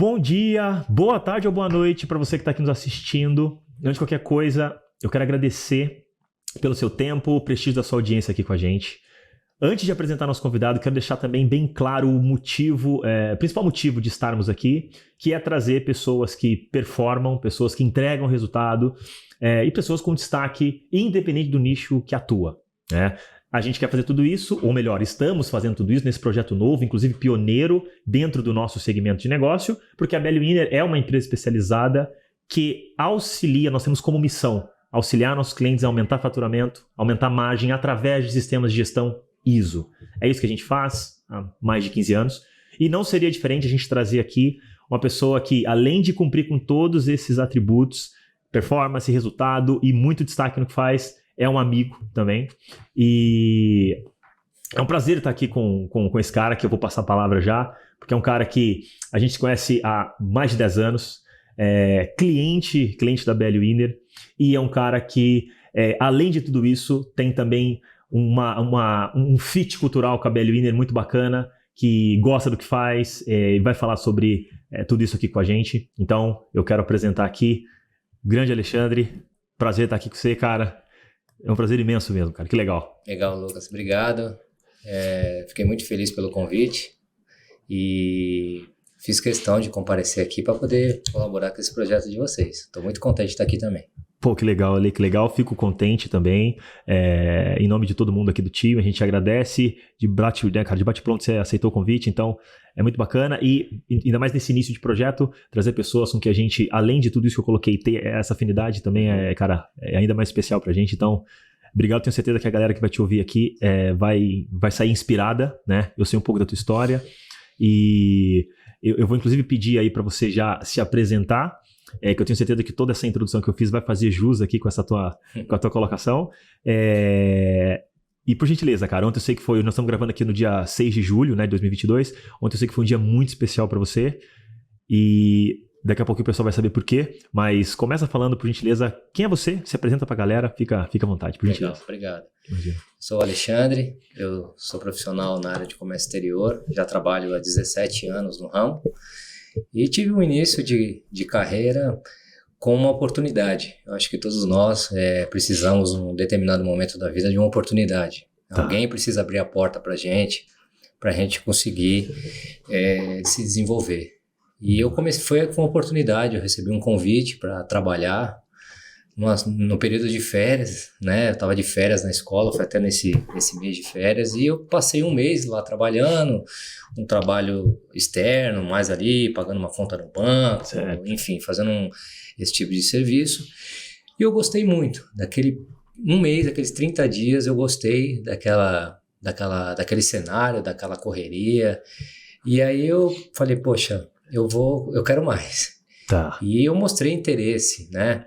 Bom dia, boa tarde ou boa noite para você que está aqui nos assistindo. Antes de qualquer coisa, eu quero agradecer pelo seu tempo, o prestígio da sua audiência aqui com a gente. Antes de apresentar nosso convidado, quero deixar também bem claro o motivo, o principal motivo de estarmos aqui, que é trazer pessoas que performam, pessoas que entregam resultado e pessoas com destaque independente do nicho que atua, né? A gente quer fazer tudo isso, ou melhor, estamos fazendo tudo isso nesse projeto novo, inclusive pioneiro dentro do nosso segmento de negócio, porque a Belly Winner é uma empresa especializada que auxilia, nós temos como missão auxiliar nossos clientes a aumentar faturamento, aumentar margem através de sistemas de gestão ISO. É isso que a gente faz há mais de 15 anos. E não seria diferente a gente trazer aqui uma pessoa que, além de cumprir com todos esses atributos, performance, resultado e muito destaque no que faz, é um amigo também. E é um prazer estar aqui com esse cara, que eu vou passar a palavra já, porque é um cara que a gente se conhece há mais de 10 anos, cliente da Belly Winner, e é um cara que, além de tudo isso, tem também um fit cultural com a Belly Winner muito bacana, que gosta do que faz e vai falar sobre tudo isso aqui com a gente. Então, eu quero apresentar aqui grande Alexandre. Prazer estar aqui com você, cara. É um prazer imenso mesmo, cara. Que legal. Legal, Lucas. Obrigado. Fiquei muito feliz pelo convite e fiz questão de comparecer aqui para poder colaborar com esse projeto de vocês. Estou muito contente de estar aqui também. Pô, que legal, Ale, que legal. Fico contente também. Em nome de todo mundo aqui do time, a gente agradece de bate-pronto você aceitou o convite, então é muito bacana. E ainda mais nesse início de projeto, trazer pessoas com que a gente, além de tudo isso que eu coloquei, ter essa afinidade também é ainda mais especial pra gente. Então, obrigado, tenho certeza que a galera que vai te ouvir aqui vai sair inspirada, né? Eu sei um pouco da tua história e eu vou inclusive pedir aí pra você já se apresentar. Que eu tenho certeza que toda essa introdução que eu fiz vai fazer jus aqui com a tua colocação. E por gentileza, cara, ontem eu sei que nós estamos gravando aqui no dia 6 de julho, né, de 2022. Ontem eu sei que foi um dia muito especial para você. E daqui a pouco o pessoal vai saber por quê. Mas começa falando, por gentileza, quem é você? Se apresenta pra galera, fica à vontade, por gentileza. Legal, obrigado. Sou o Alexandre, eu sou profissional na área de comércio exterior. Já trabalho há 17 anos no ramo. E tive um início de carreira com uma oportunidade. Eu acho que todos nós precisamos, em um determinado momento da vida, de uma oportunidade. Tá. Alguém precisa abrir a porta para a gente conseguir se desenvolver. E foi com uma oportunidade, eu recebi um convite para trabalhar no período de férias, né? Eu estava de férias na escola, foi até nesse mês de férias, e eu passei um mês lá trabalhando, um trabalho externo, mais ali, pagando uma conta no banco, certo. Enfim, fazendo esse tipo de serviço. E eu gostei muito, daquele 30 dias, eu gostei daquele cenário, daquela correria. E aí eu falei, poxa, eu quero mais. Tá. E eu mostrei interesse, né,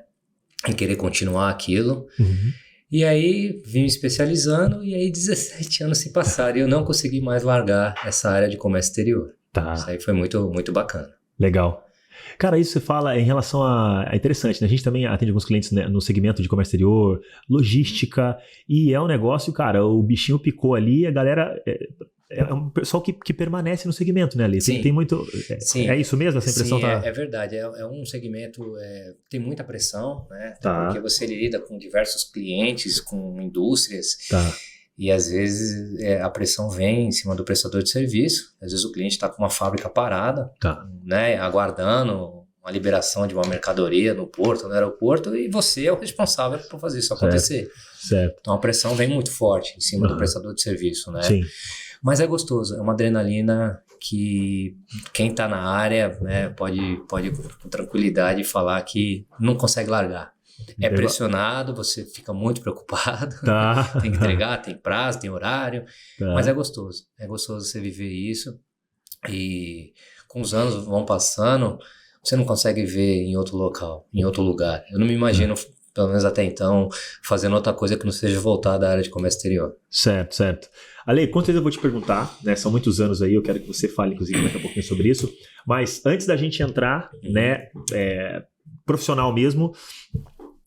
em querer continuar aquilo. Uhum. E aí vim me especializando e aí 17 anos se passaram e eu não consegui mais largar essa área de comércio exterior. Tá. Isso aí foi muito, muito bacana. Legal. Cara, isso você fala em relação a... É interessante, né? A gente também atende alguns clientes, né, no segmento de comércio exterior, logística, e é um negócio, cara, o bichinho picou ali, a galera... É um pessoal que permanece no segmento, né, Ali? Sim. Tem muito... Sim. É isso mesmo? Essa impressão? Sim, tá... é verdade. É um segmento... tem muita pressão, né? Tá. Porque você lida com diversos clientes, com indústrias. Tá. E às vezes a pressão vem em cima do prestador de serviço. Às vezes o cliente está com uma fábrica parada, tá, né, aguardando uma liberação de uma mercadoria no porto, no aeroporto, e você é o responsável por fazer isso acontecer. Certo. Então a pressão vem muito forte em cima do prestador de serviço, né? Sim. Mas é gostoso, é uma adrenalina que quem está na área, né, pode com tranquilidade falar que não consegue largar. É pressionado, você fica muito preocupado, tá. Tem que entregar, tem prazo, tem horário, tá. Mas é gostoso você viver isso e com os anos vão passando, você não consegue ver em outro local, em outro lugar. Eu não me imagino, pelo menos até então, fazendo outra coisa que não seja voltada à área de comércio exterior. Certo. Ale, com certeza eu vou te perguntar, né? São muitos anos aí, eu quero que você fale, inclusive, daqui a pouquinho sobre isso. Mas antes da gente entrar, né, profissional mesmo,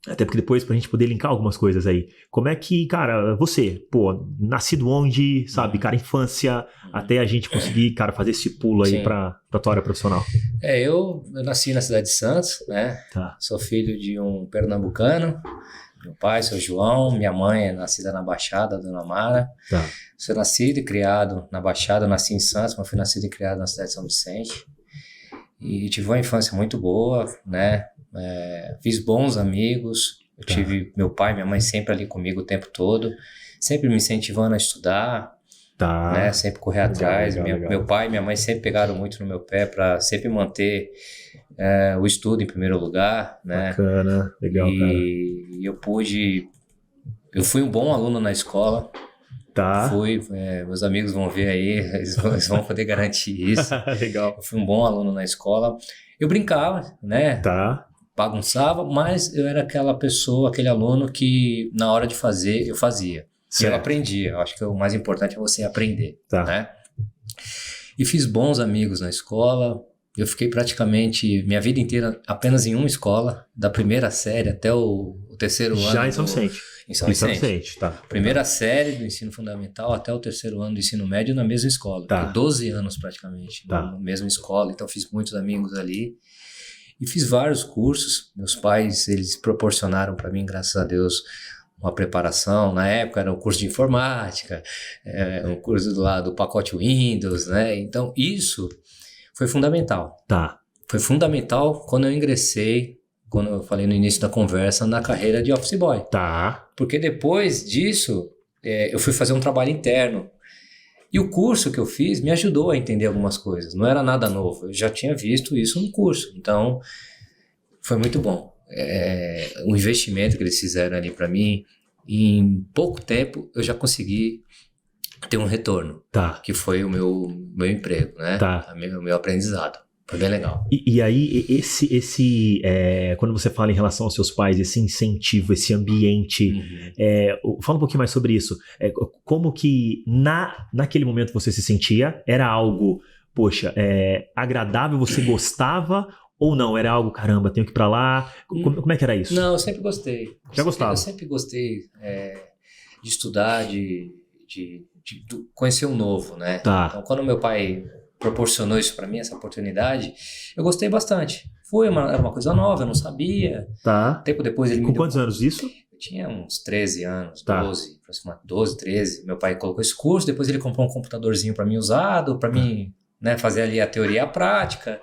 Até porque depois, pra gente poder linkar algumas coisas aí. Como é que, cara, você, pô, nascido onde, sabe, cara, infância, até a gente conseguir, cara, fazer esse pulo aí Sim. pra tua área profissional? Eu nasci na cidade de Santos, né? Tá. Sou filho de um pernambucano. Meu pai, seu João. Minha mãe é nascida na Baixada, Dona Mara. Tá. Sou nascido e criado na Baixada. Eu nasci em Santos, mas fui nascido e criado na cidade de São Vicente. E tive uma infância muito boa, né? Fiz bons amigos. Eu tive meu pai e minha mãe sempre ali comigo o tempo todo. Sempre me incentivando a estudar. Tá. Né? Sempre correr atrás. Legal. Meu pai e minha mãe sempre pegaram muito no meu pé para sempre manter o estudo em primeiro lugar, né? Bacana, legal, cara. E eu fui um bom aluno na escola. Tá. Meus amigos vão ver aí, eles vão poder garantir isso. Legal. Eu fui um bom aluno na escola. Eu brincava, né? Tá. Bagunçava, mas eu era aquela pessoa, aquele aluno que na hora de fazer, eu fazia. E eu aprendia. Eu acho que o mais importante é você aprender, tá. Né? E fiz bons amigos na escola. Eu fiquei praticamente minha vida inteira apenas em uma escola, da primeira série até o terceiro ano. Já em São Vicente. Em São Vicente, tá. Primeira série do ensino fundamental até o terceiro ano do ensino médio na mesma escola. Tá. 12 anos praticamente, na mesma escola. Então fiz muitos amigos ali. E fiz vários cursos. Meus pais, eles proporcionaram para mim, graças a Deus, uma preparação. Na época era um curso de informática, um curso do pacote Windows, né? Então isso foi fundamental. Tá. Foi fundamental quando eu ingressei, quando eu falei no início da conversa, na carreira de office boy. Tá. Porque depois disso, eu fui fazer um trabalho interno. E o curso que eu fiz me ajudou a entender algumas coisas. Não era nada novo. Eu já tinha visto isso no curso. Então, foi muito bom. O investimento que eles fizeram ali para mim, em pouco tempo, eu já consegui ter um retorno. Tá. Que foi o meu emprego, né? Tá. O meu aprendizado. Foi bem legal. E aí, quando você fala em relação aos seus pais, esse incentivo, esse ambiente, fala um pouquinho mais sobre isso. Como que naquele momento você se sentia? Era algo, poxa, agradável, você gostava ou não? Era algo, caramba, tenho que ir pra lá? Como é que era isso? Não, eu sempre gostei. Já gostava? Eu sempre gostei de estudar, de conhecer o novo, né? Tá. Então, quando meu pai proporcionou isso para mim, essa oportunidade, eu gostei bastante. Era uma coisa nova, eu não sabia. Tá. Tempo depois ele me Com deu... quantos anos isso? Eu tinha uns 13 anos, Tá. 12, aproximadamente 12, 13. Meu pai colocou esse curso, depois ele comprou um computadorzinho para mim usado, para mim, né, fazer ali a teoria e a prática.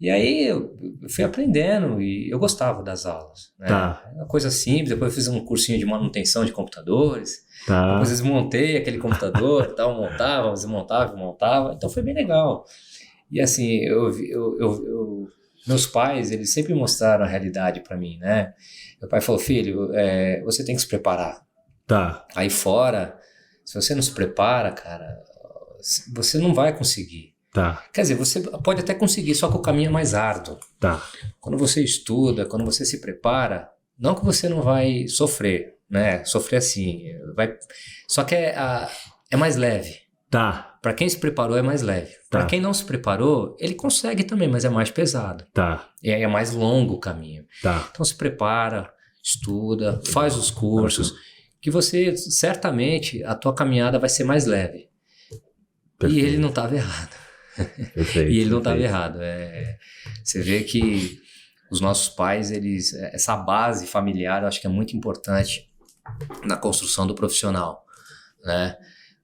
E aí eu fui aprendendo e eu gostava das aulas. Né? Tá. Uma coisa simples, depois eu fiz um cursinho de manutenção de computadores. Tá. Depois eu desmontei aquele computador e tal, montava, desmontava. Então foi bem legal. E assim, meus pais, eles sempre mostraram a realidade para mim, né? Meu pai falou, filho, você tem que se preparar. Tá. Aí fora, se você não se prepara, cara, você não vai conseguir. Tá. Quer dizer, você pode até conseguir, só que o caminho é mais árduo. Tá. Quando você estuda, quando você se prepara, não que você não vai sofrer, né? Sofrer assim, só que é mais leve. Tá. Para quem se preparou é mais leve. Tá. Para quem não se preparou, ele consegue também, mas é mais pesado. Tá. E aí é mais longo o caminho. Tá. Então se prepara, estuda, faz os cursos, que você, certamente, a tua caminhada vai ser mais leve. Perfeito. E ele não estava errado. Perfeito. E ele não estava errado. Você vê que os nossos pais, essa base familiar, eu acho que é muito importante na construção do profissional, né?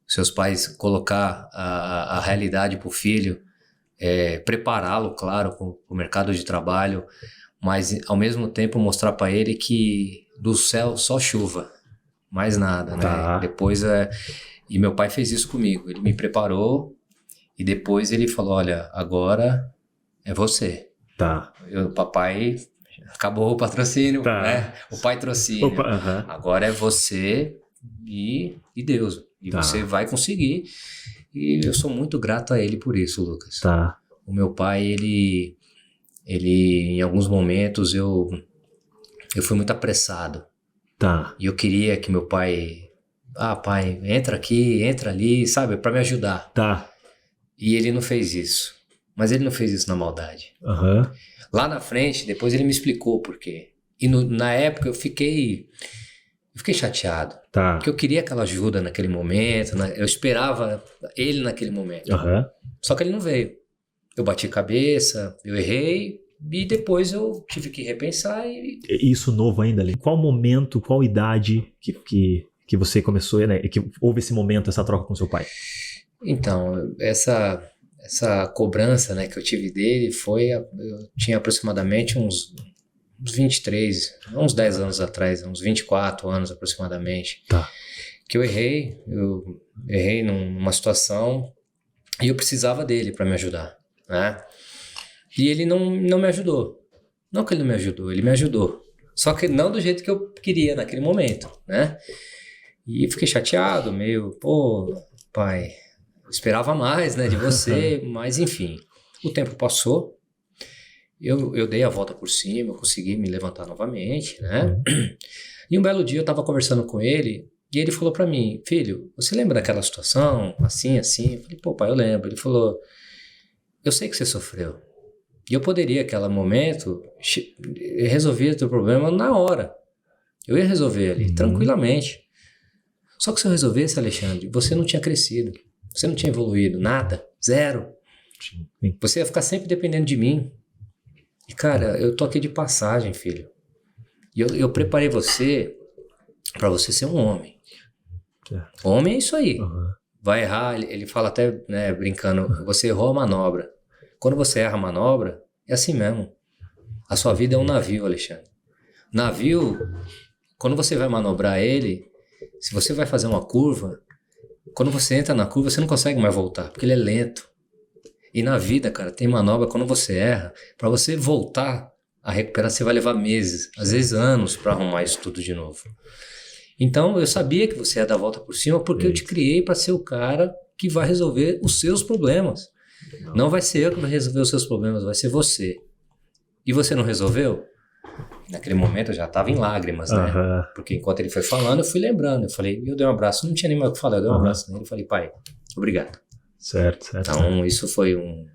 Seus pais colocar a realidade para o filho, prepará-lo, claro, para o mercado de trabalho, mas ao mesmo tempo mostrar para ele que do céu só chuva, mais nada, né? Tá. Depois, e meu pai fez isso comigo, ele me preparou e depois ele falou, olha, agora é você. Tá. O papai, acabou o patrocínio, Tá. né? O patrocínio. Opa, Agora é você e Deus. E Tá. você vai conseguir. E eu sou muito grato a ele por isso, Lucas. Tá. O meu pai, ele em alguns momentos, eu fui muito apressado. Tá. E eu queria que meu pai... pai, entra aqui, entra ali, sabe? Para me ajudar. Tá. E ele não fez isso. Mas ele não fez isso na maldade. Aham. Lá na frente, depois ele me explicou por quê. na época eu fiquei chateado. Tá. Porque eu queria aquela ajuda naquele momento, né? Eu esperava ele naquele momento. Aham. Só que ele não veio. Eu bati cabeça, eu errei, e depois eu tive que repensar e... Isso novo ainda, ali. Qual momento, qual idade que você começou, né? Que houve esse momento, essa troca com seu pai? Então, essa cobrança, né, que eu tive dele eu tinha aproximadamente uns 23, uns 10 anos atrás, uns 24 anos aproximadamente, Tá. que eu errei numa situação e eu precisava dele para me ajudar, né? E ele não me ajudou. Não que ele não me ajudou, ele me ajudou. Só que não do jeito que eu queria naquele momento, né? E fiquei chateado, meio, pô, pai, eu esperava mais, né, de você, mas enfim. O tempo passou, eu dei a volta por cima, eu consegui me levantar novamente, né? E um belo dia eu estava conversando com ele e ele falou para mim, filho, você lembra daquela situação, assim, assim? Eu falei, pô, pai, eu lembro. Ele falou, eu sei que você sofreu. E eu poderia, naquele momento, resolver o teu problema na hora. Eu ia resolver ali, tranquilamente. Só que se eu resolvesse, Alexandre, você não tinha crescido. Você não tinha evoluído, nada, zero. Sim. Você ia ficar sempre dependendo de mim. E, cara, eu tô aqui de passagem, filho. E eu preparei você para você ser um homem. Homem é isso aí. Uhum. Vai errar, ele fala até, né, brincando, você errou a manobra. Quando você erra a manobra, é assim mesmo. A sua vida é um navio, Alexandre. Navio, quando você vai manobrar ele, se você vai fazer uma curva, quando você entra na curva, você não consegue mais voltar, porque ele é lento. E na vida, cara, tem manobra, quando você erra, para você voltar a recuperar, você vai levar meses, às vezes anos, para arrumar isso tudo de novo. Então, eu sabia que você ia dar a volta por cima, porque eu te criei para ser o cara que vai resolver os seus problemas. Não vai ser eu que vai resolver os seus problemas, vai ser você. E você não resolveu? Naquele momento eu já estava em lágrimas, né? Porque enquanto ele foi falando, eu fui lembrando. Eu dei um abraço, não tinha nem mais o que falar, eu dei um abraço nele e falei, pai, obrigado. Certo. Então, isso foi um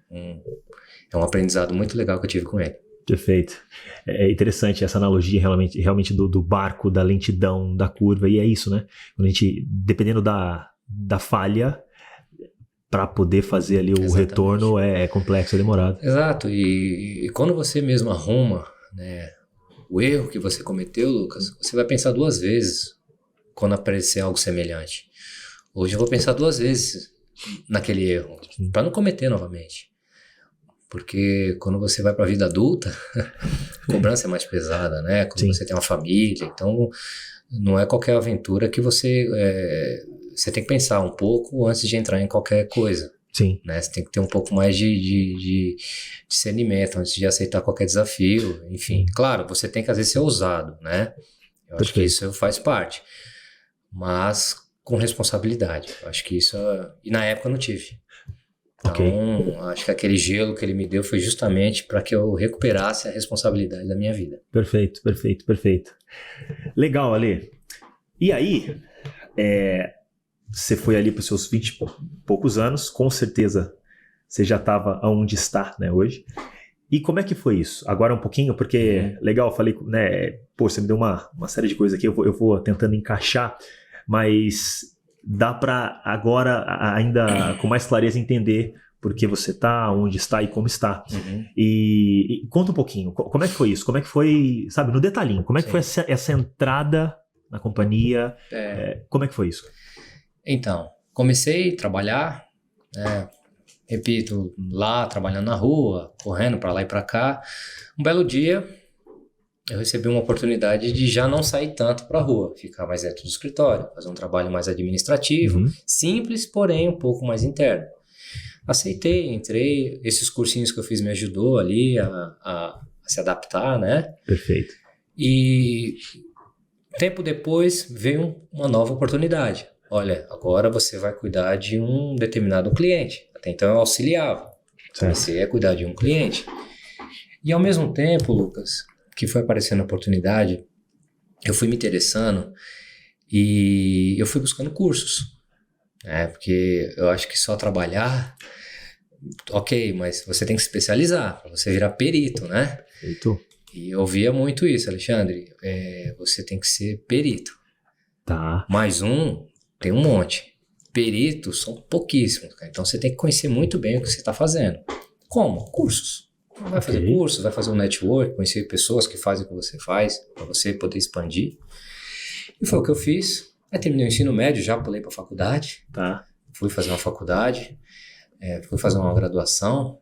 aprendizado muito legal que eu tive com ele. Perfeito. É interessante essa analogia realmente do barco, da lentidão, da curva, e é isso, né? Quando a gente, dependendo da falha, para poder fazer ali o retorno é complexo, é demorado. Exato, e quando você mesmo arruma, né, o erro que você cometeu, Lucas, você vai pensar duas vezes quando aparecer algo semelhante. Hoje eu vou pensar duas vezes naquele erro, para não cometer novamente. Porque quando você vai para a vida adulta, a cobrança é mais pesada, né? Quando você tem uma família, então não é qualquer aventura que você tem que pensar um pouco antes de entrar em qualquer coisa. Sim. Né? Você tem que ter um pouco mais de discernimento antes de aceitar qualquer desafio. Enfim, claro, você tem que às vezes ser ousado, né? Eu acho que isso faz parte. Mas com responsabilidade. Eu acho que isso... E na época eu não tive. Então, acho que aquele gelo que ele me deu foi justamente para que eu recuperasse a responsabilidade da minha vida. Perfeito. Legal, Ale. E aí, você foi ali para os seus 20 e poucos anos, com certeza você já estava onde está, né, hoje. E como é que foi isso? Agora um pouquinho, porque, legal, eu falei, né, pô, você me deu uma série de coisas aqui, eu vou tentando encaixar, mas dá para agora ainda com mais clareza entender por que você está, onde está e como está. E conta um pouquinho, como é que foi isso? Como é que foi, sabe, no detalhinho, como é que foi essa entrada na companhia? Como é que foi isso? Então, comecei a trabalhar, repito, lá, trabalhando na rua, correndo para lá e para cá. Um belo dia, eu recebi uma oportunidade de já não sair tanto para a rua, ficar mais dentro do escritório, fazer um trabalho mais administrativo, simples, porém um pouco mais interno. Aceitei, entrei, esses cursinhos que eu fiz me ajudou ali a se adaptar, né? Perfeito. E tempo depois veio uma nova oportunidade. Olha, agora você vai cuidar de um determinado cliente. Até então eu auxiliava. Comecei a cuidar de um cliente. E ao mesmo tempo, Lucas, que foi aparecendo a oportunidade, eu fui me interessando e eu fui buscando cursos. Porque eu acho que só trabalhar, ok, mas você tem que se especializar para você virar perito, né? Perfeito. E eu ouvia muito isso, Alexandre, você tem que ser perito. Tá. Mais tem um monte. Peritos são pouquíssimos, cara. Então você tem que conhecer muito bem o que você está fazendo. Como? Cursos. Vai fazer cursos, vai fazer um network, conhecer pessoas que fazem o que você faz, para você poder expandir. E foi o que eu fiz. Aí terminei o ensino médio, já pulei para a faculdade. Tá. Fui fazer uma faculdade, fui fazer uma graduação.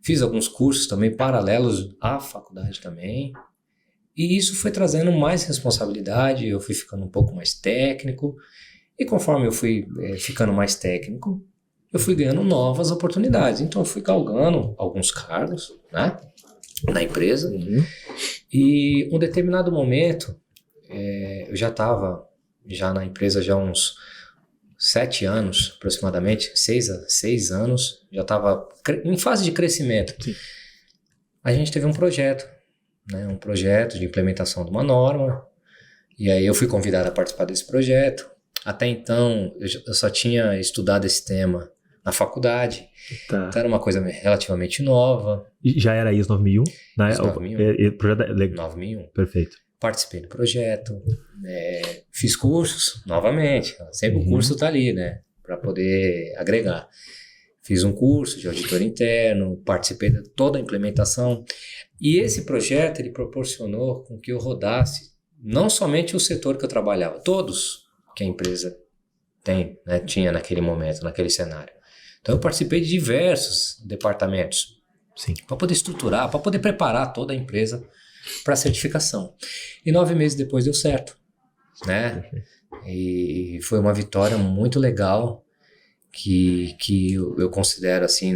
Fiz alguns cursos também paralelos à faculdade também. E isso foi trazendo mais responsabilidade, eu fui ficando um pouco mais técnico. E conforme eu fui ficando mais técnico, eu fui ganhando novas oportunidades. Então eu fui galgando alguns cargos, né, na empresa. Uhum. E um determinado momento, eu já estava na empresa já uns 7 anos, aproximadamente, 6 anos, já estava em fase de crescimento. Sim. A gente teve um projeto, né, um projeto de implementação de uma norma, e aí eu fui convidado a participar desse projeto. Até então, eu só tinha estudado esse tema na faculdade, Tá. Então era uma coisa relativamente nova. E já era ISO 9001? ISO 9001. Projeto 9001. Perfeito. Participei do projeto, fiz cursos, novamente, sempre o curso está ali, né, para poder agregar. Fiz um curso de auditor interno, participei de toda a implementação, e esse projeto ele proporcionou com que eu rodasse não somente o setor que eu trabalhava, todos que a empresa tinha naquele momento, naquele cenário. Então eu participei de diversos departamentos para poder estruturar, para poder preparar toda a empresa para certificação. E 9 meses depois deu certo, né? E foi uma vitória muito legal que eu considero assim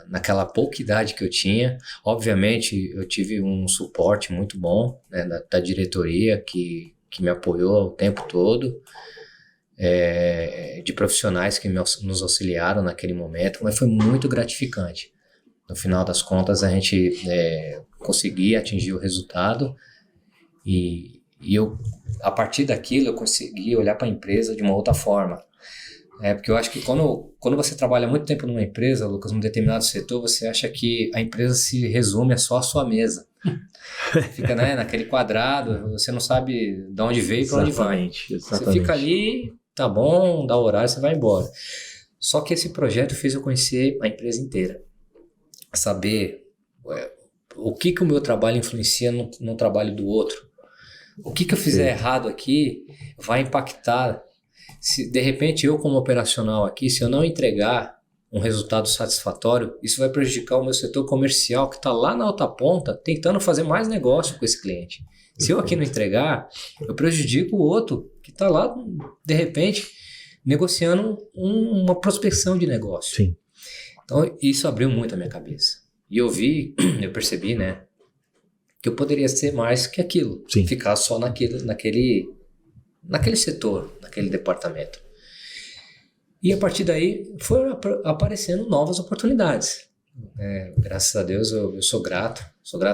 naquela pouca idade que eu tinha. Obviamente eu tive um suporte muito bom, né, da diretoria que me apoiou o tempo todo, de profissionais que nos auxiliaram naquele momento, mas foi muito gratificante. No final das contas, a gente conseguia atingir o resultado e eu, a partir daquilo, eu consegui olhar para a empresa de uma outra forma. Porque eu acho que quando você trabalha muito tempo numa empresa, Lucas, num determinado setor, você acha que a empresa se resume só à sua mesa. Fica, né, naquele quadrado, você não sabe de onde veio e para onde vai. Exatamente. Você fica ali, tá bom, dá o horário, você vai embora. Só que esse projeto fez eu conhecer a empresa inteira. Saber o que o meu trabalho influencia no trabalho do outro. O que eu fizer errado aqui vai impactar. Se de repente eu como operacional aqui, se eu não entregar um resultado satisfatório, isso vai prejudicar o meu setor comercial que está lá na outra ponta tentando fazer mais negócio com esse cliente. Se eu aqui não entregar, eu prejudico o outro que está lá, de repente, negociando uma prospecção de negócio. Sim. Então, isso abriu muito a minha cabeça. E eu percebi, né, que eu poderia ser mais que aquilo. Sim. Ficar só naquele setor, naquele departamento. E a partir daí, foram aparecendo novas oportunidades. Graças a Deus, eu sou grato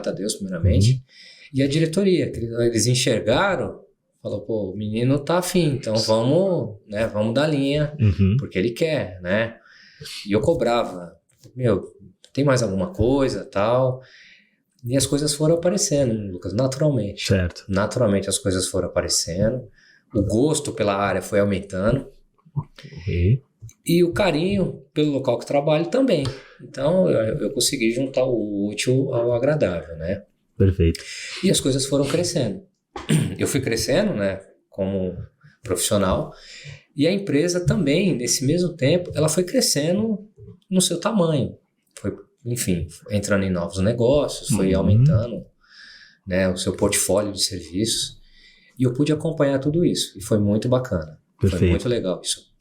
a Deus, primeiramente. E a diretoria, eles enxergaram, falou, pô, o menino tá afim, então vamos dar linha, porque ele quer, né? E eu cobrava, tem mais alguma coisa, tal. E as coisas foram aparecendo, Lucas, naturalmente. Certo. Naturalmente as coisas foram aparecendo. O gosto pela área foi aumentando. E o carinho pelo local que trabalho também. Então eu consegui juntar o útil ao agradável, né? Perfeito. E as coisas foram crescendo. Eu fui crescendo, né, como profissional. E a empresa também, nesse mesmo tempo, ela foi crescendo no seu tamanho. Foi, enfim, entrando em novos negócios, foi aumentando, né, o seu portfólio de serviços. E eu pude acompanhar tudo isso. E foi muito bacana. Perfeito. Foi muito legal isso.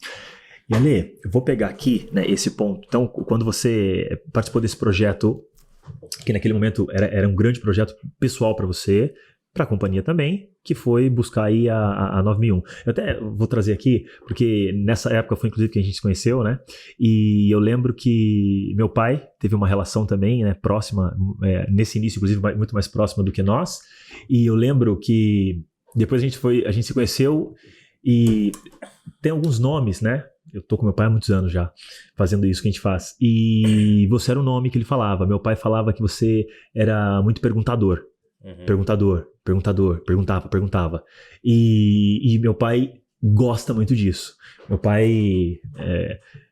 E Ale, eu vou pegar aqui, né, esse ponto. Então, quando você participou desse projeto, que naquele momento era um grande projeto pessoal para você, para a companhia também, que foi buscar aí a 9001. Eu até vou trazer aqui, porque nessa época foi inclusive que a gente se conheceu, né? E eu lembro que meu pai teve uma relação também, né, próxima, nesse início, inclusive, muito mais próxima do que nós. E eu lembro que depois a gente se conheceu e tem alguns nomes, né? Eu tô com meu pai há muitos anos já, fazendo isso que a gente faz. E você era o nome que ele falava. Meu pai falava que você era muito perguntador. Perguntava. E meu pai gosta muito disso. Meu pai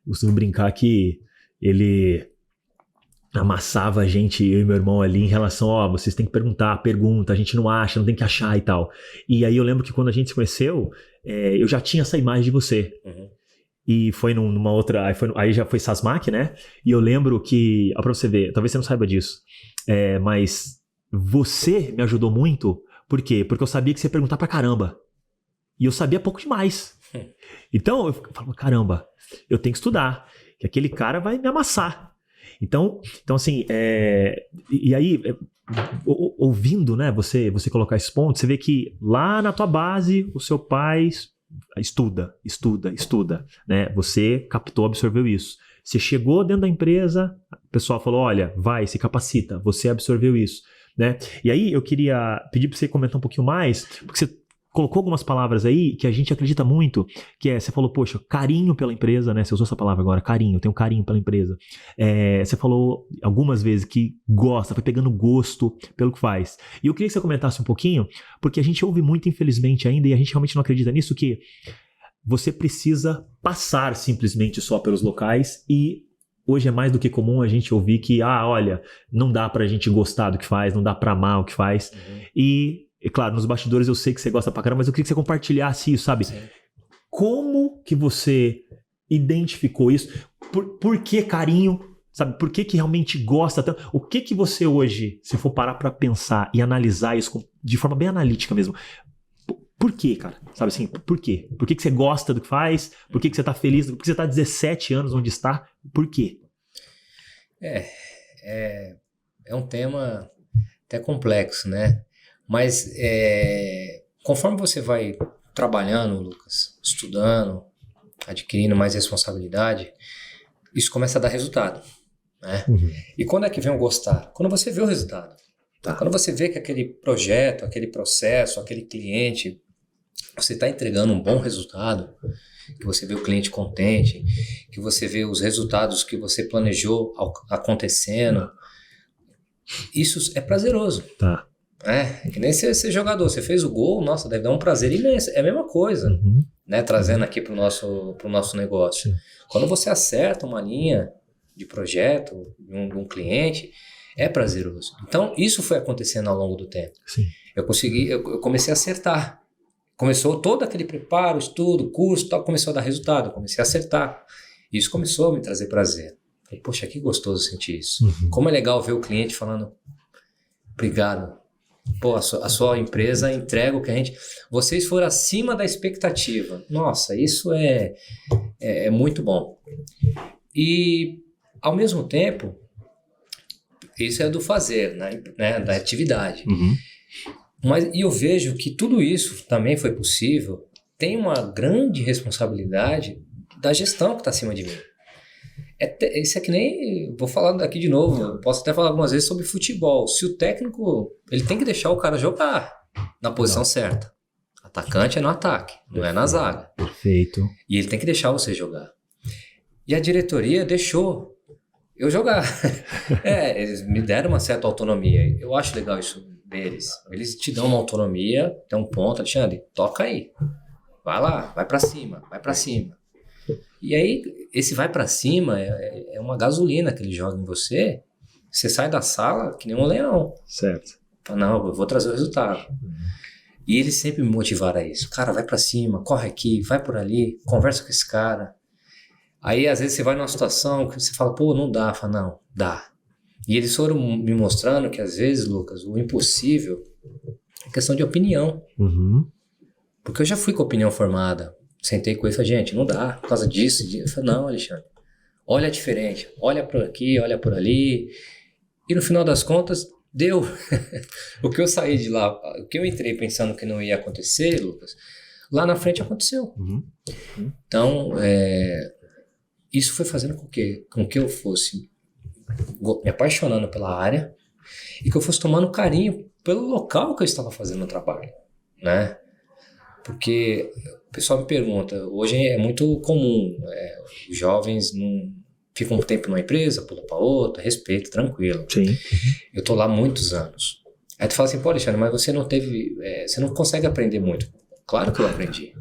costuma brincar que ele amassava a gente, eu e meu irmão ali, em relação, vocês têm que pergunta, a gente não acha, não tem que achar e tal. E aí eu lembro que quando a gente se conheceu, eu já tinha essa imagem de você. E foi numa outra, aí já foi Sasmac, né? E eu lembro que, pra você ver, talvez você não saiba disso, mas você me ajudou muito, por quê? Porque eu sabia que você ia perguntar pra caramba. E eu sabia pouco demais. Então eu falava, caramba, eu tenho que estudar, que aquele cara vai me amassar. Então assim, e aí, ouvindo, né, você colocar esse ponto, você vê que lá na tua base, o seu pai estuda, né? Você captou, absorveu isso. Você chegou dentro da empresa, o pessoal falou, olha, vai, se capacita, você absorveu isso, né? E aí eu queria pedir para você comentar um pouquinho mais, porque você colocou algumas palavras aí que a gente acredita muito, que você falou, poxa, carinho pela empresa, né? Você usou essa palavra agora, carinho, eu tenho carinho pela empresa. Você falou algumas vezes que gosta, foi pegando gosto pelo que faz. E eu queria que você comentasse um pouquinho, porque a gente ouve muito, infelizmente, ainda, e a gente realmente não acredita nisso, que você precisa passar simplesmente só pelos locais e hoje é mais do que comum a gente ouvir que, olha, não dá pra gente gostar do que faz, não dá pra amar o que faz. E claro, nos bastidores eu sei que você gosta pra caramba, mas eu queria que você compartilhasse isso, sabe? Sim. Como que você identificou isso? Por que carinho? Sabe? Por que realmente gosta tanto? O que você hoje, se for parar pra pensar e analisar isso de forma bem analítica mesmo, por quê, cara? Sabe assim, por quê? Por que você gosta do que faz? Por que você tá feliz? Por que você tá 17 anos onde está? Por quê? É um tema até complexo, né? Mas conforme você vai trabalhando, Lucas, estudando, adquirindo mais responsabilidade, isso começa a dar resultado, né? E quando é que vem o gostar? Quando você vê o resultado. Tá. Quando você vê que aquele projeto, aquele processo, aquele cliente, você está entregando um bom resultado, que você vê o cliente contente, que você vê os resultados que você planejou acontecendo, isso é prazeroso. Tá. Que nem ser jogador, você fez o gol, nossa, deve dar um prazer imenso, é a mesma coisa, né? Trazendo aqui pro nosso negócio. Sim. Quando você acerta uma linha de projeto de um cliente, é prazeroso. Então, isso foi acontecendo ao longo do tempo. Sim. Eu comecei a acertar. Começou todo aquele preparo, estudo, curso, tal, começou a dar resultado, eu comecei a acertar. Isso começou a me trazer prazer. Falei, poxa, que gostoso sentir isso. Como é legal ver o cliente falando, obrigado. Pô, a sua empresa entrega o que vocês foram acima da expectativa. Nossa, isso é muito bom. E, ao mesmo tempo, isso é do fazer, né, da atividade. Mas eu vejo que tudo isso também foi possível, tem uma grande responsabilidade da gestão que está acima de mim. Isso é que nem, vou falar aqui de novo, posso até falar algumas vezes sobre futebol. Se o técnico, ele tem que deixar o cara jogar na posição certa. Atacante é no ataque, não é na zaga. Perfeito. E ele tem que deixar você jogar. E a diretoria deixou eu jogar. Eles me deram uma certa autonomia. Eu acho legal isso deles. Eles te dão uma autonomia, tem um ponto, Alexandre, toca aí. Vai lá, vai pra cima. E aí, esse vai pra cima é uma gasolina que ele joga em você. Você sai da sala que nem um leão. Certo. Fala, não, eu vou trazer o resultado. E eles sempre me motivaram a isso. Cara, vai pra cima, corre aqui, vai por ali, conversa com esse cara. Aí, às vezes, você vai numa situação que você fala, pô, não dá. Fala, não, dá. E eles foram me mostrando que, às vezes, Lucas, o impossível é questão de opinião. Porque eu já fui com a opinião formada. Sentei com ele e falei, gente, não dá, por causa disso. Eu falei, não, Alexandre, olha diferente. Olha por aqui, olha por ali. E no final das contas, deu. O que eu saí de lá, o que eu entrei pensando que não ia acontecer, Lucas, lá na frente aconteceu. Então, isso foi fazendo com que eu fosse me apaixonando pela área e que eu fosse tomando carinho pelo local que eu estava fazendo o trabalho, né? Porque o pessoal me pergunta, hoje é muito comum, os jovens não ficam um tempo numa empresa, pulam para outra, respeito, tranquilo. Sim. Eu estou lá há muitos anos. Aí tu fala assim, pô, Alexandre, mas você não teve, você não consegue aprender muito. Claro que eu aprendi.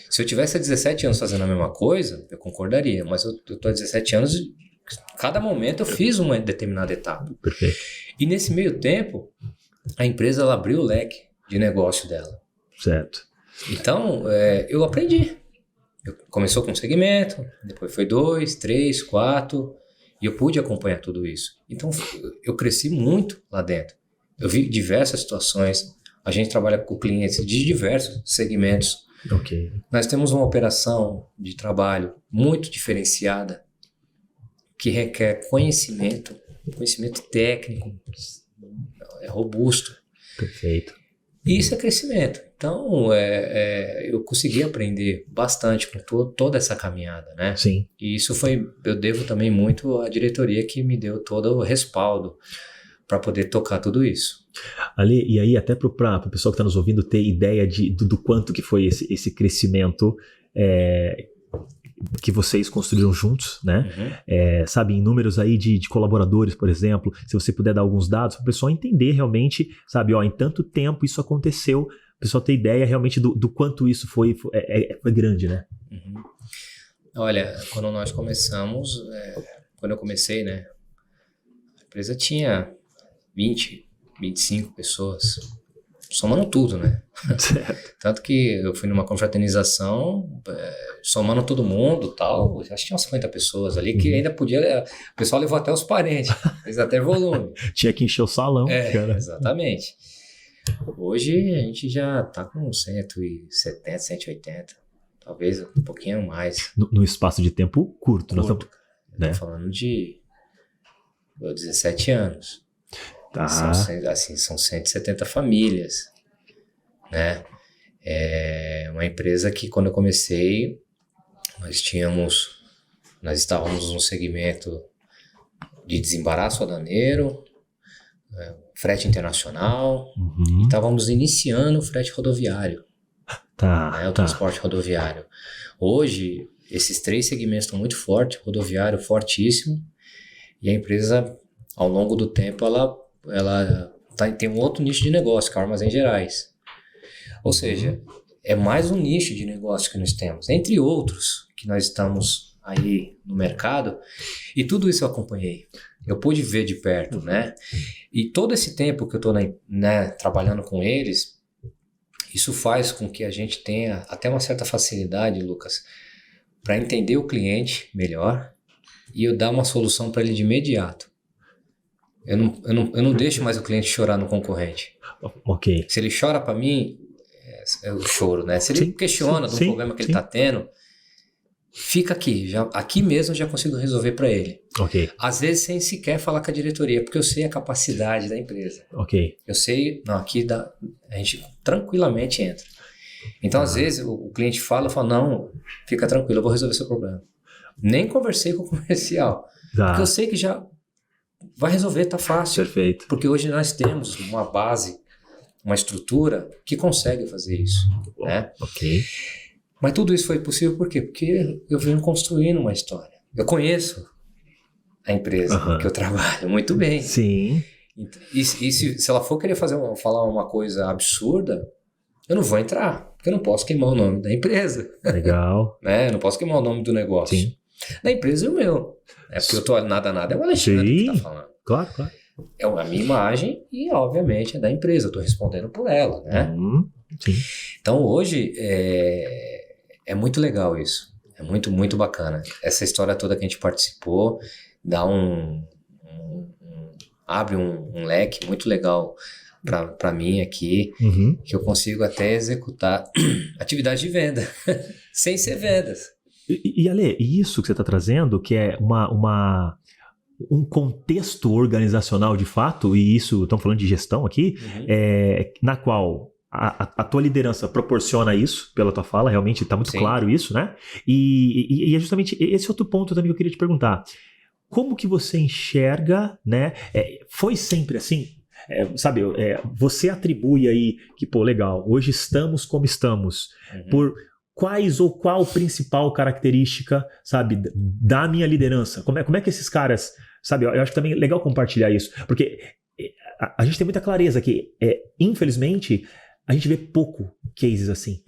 Se eu tivesse há 17 anos fazendo a mesma coisa, eu concordaria, mas eu tô há 17 anos, cada momento eu fiz uma determinada etapa. Perfeito. E nesse meio tempo, a empresa ela abriu o leque de negócio dela. Certo. Então, eu aprendi. Começou com um segmento, depois foi 2, 3, 4, e eu pude acompanhar tudo isso. Então, eu cresci muito lá dentro. Eu vi diversas situações, a gente trabalha com clientes de diversos segmentos. Ok. Nós temos uma operação de trabalho muito diferenciada, que requer conhecimento técnico, robusto. Perfeito. E isso é crescimento. Então, eu consegui aprender bastante com toda essa caminhada, né? Sim. E isso eu devo também muito à diretoria que me deu todo o respaldo para poder tocar tudo isso. Ali, e aí até para o pessoal que está nos ouvindo ter ideia do quanto que foi esse crescimento que vocês construíram juntos, né? Uhum. Sabe, em números aí de colaboradores, por exemplo, se você puder dar alguns dados para o pessoal entender realmente, sabe, em tanto tempo isso aconteceu, o pessoal ter ideia realmente do quanto isso foi grande, né? Uhum. Olha, quando nós começamos, quando eu comecei, né, a empresa tinha 20, 25 pessoas, somando tudo, né? Certo. Tanto que eu fui numa confraternização, somando todo mundo e tal, acho que tinha umas 50 pessoas ali, que ainda podia, o pessoal levou até os parentes, fez até volume. Tinha que encher o salão, cara. Exatamente. Hoje a gente já tá com 170, 180, talvez um pouquinho mais. No espaço de tempo curto. Nós estamos, né? Tô falando de 17 anos. Tá. São 170 famílias, né? É uma empresa que quando eu comecei, nós estávamos no segmento de desembaraço aduaneiro, frete internacional, e estávamos iniciando o frete rodoviário, né, o transporte rodoviário. Hoje, esses 3 segmentos estão muito fortes, rodoviário fortíssimo, e a empresa, ao longo do tempo, ela tem um outro nicho de negócio, que é o Armazéns Gerais. Ou seja, é mais um nicho de negócio que nós temos, entre outros que nós estamos aí no mercado, e tudo isso eu acompanhei. Eu pude ver de perto, né? E todo esse tempo que eu estou trabalhando com eles, isso faz com que a gente tenha até uma certa facilidade, Lucas, para entender o cliente melhor e eu dar uma solução para ele de imediato. Eu não deixo mais o cliente chorar no concorrente. Ok. Se ele chora para mim, eu choro, né? Se ele questiona do problema que ele está tendo, fica aqui. Aqui mesmo eu já consigo resolver para ele. Ok. Às vezes sem sequer falar com a diretoria, porque eu sei a capacidade da empresa. Ok. Eu sei, aqui a gente tranquilamente entra. Então, às vezes, o cliente fala, eu falo, não, fica tranquilo, eu vou resolver seu problema. Nem conversei com o comercial. Porque eu sei que já vai resolver, tá fácil. Perfeito. Porque hoje nós temos uma base, uma estrutura que consegue fazer isso. Né? Ok. Mas tudo isso foi possível por quê? Porque eu venho construindo uma história. Eu conheço a empresa que eu trabalho muito bem. Sim. E se ela for querer falar uma coisa absurda, eu não vou entrar. Porque eu não posso queimar o nome da empresa. Legal. Né? Eu não posso queimar o nome do negócio. Sim. Da empresa é o meu. Porque eu tô nada, é o Alexandre que tá falando. Claro. É a minha imagem e, obviamente, é da empresa. Eu tô respondendo por ela, né? Sim. Então, hoje, é muito legal isso. É muito, muito bacana. Essa história toda que a gente participou dá abre um leque muito legal para mim aqui, que eu consigo até executar atividade de venda, sem ser vendas. E Ale, isso que você está trazendo, que é um contexto organizacional de fato, e isso, estamos falando de gestão aqui, na qual a tua liderança proporciona isso, pela tua fala, realmente está muito claro isso, né? E é justamente esse outro ponto também que eu queria te perguntar. Como que você enxerga, né? Foi sempre assim? Você atribui aí que, legal, hoje estamos como estamos, por qual principal característica, sabe, da minha liderança? Como é que esses caras, sabe, eu acho que também é legal compartilhar isso, porque a gente tem muita clareza que, infelizmente, a gente vê pouco cases assim,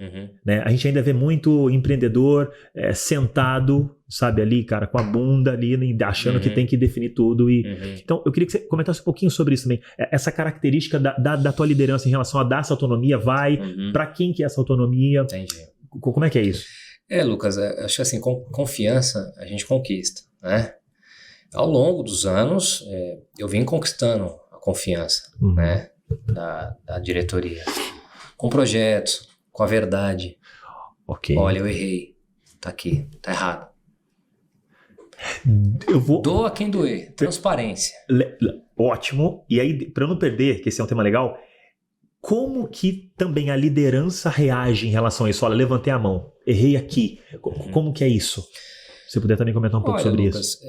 né? A gente ainda vê muito empreendedor sentado, sabe, ali, cara, com a bunda ali, achando que tem que definir tudo. Então, eu queria que você comentasse um pouquinho sobre isso também. Essa característica da tua liderança em relação a dar essa autonomia, para quem que é essa autonomia? Entendi. Como é que é isso? Lucas, acho que assim, confiança a gente conquista, né? Ao longo dos anos, eu vim conquistando a confiança, né, da diretoria. Com projetos, com a verdade. Ok. Olha, eu errei. Tá aqui, tá errado. Doa quem doer. Transparência. Ótimo. E aí, para eu não perder, que esse é um tema legal, como que também a liderança reage em relação a isso? Olha, levantei a mão, errei aqui. Como que é isso? Se você puder também comentar um pouco sobre Lucas, isso.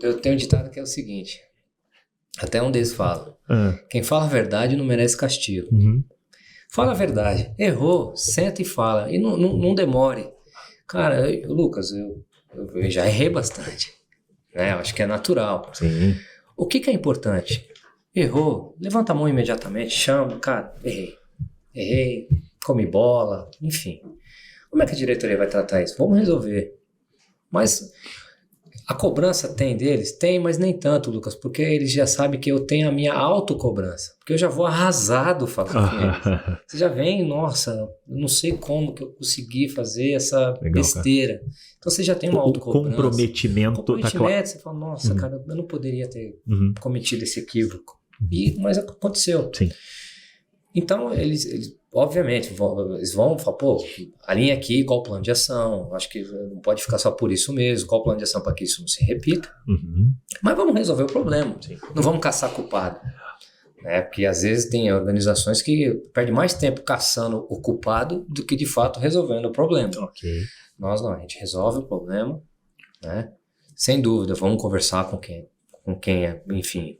Eu tenho um ditado que é o seguinte. Até um deles fala. Quem fala a verdade não merece castigo. Fala a verdade. Errou, senta e fala. E não demore. Cara, Lucas, eu já errei bastante. Né? Eu acho que é natural. Sim. O que é importante? Errou, levanta a mão imediatamente, chama, cara, errei, come bola, enfim. Como é que a diretoria vai tratar isso? Vamos resolver. Mas a cobrança tem deles? Tem, mas nem tanto, Lucas, porque eles já sabem que eu tenho a minha autocobrança. Porque eu já vou arrasado falando com eles. Você já vem, nossa, eu não sei como que eu consegui fazer essa besteira. Cara. Então você já tem uma autocobrança. Comprometimento. Tá claro. Você fala, nossa, cara, eu não poderia ter cometido esse equívoco. Mas aconteceu. Sim. Então, eles obviamente, eles vão falar, pô, alinha aqui qual o plano de ação, acho que não pode ficar só por isso mesmo, qual o plano de ação para que isso não se repita. Mas vamos resolver o problema. Sim. Não vamos caçar culpado. Né? Porque às vezes tem organizações que perdem mais tempo caçando o culpado do que de fato resolvendo o problema. Okay. Nós não, a gente resolve o problema, né? Sem dúvida, vamos conversar com quem é, enfim,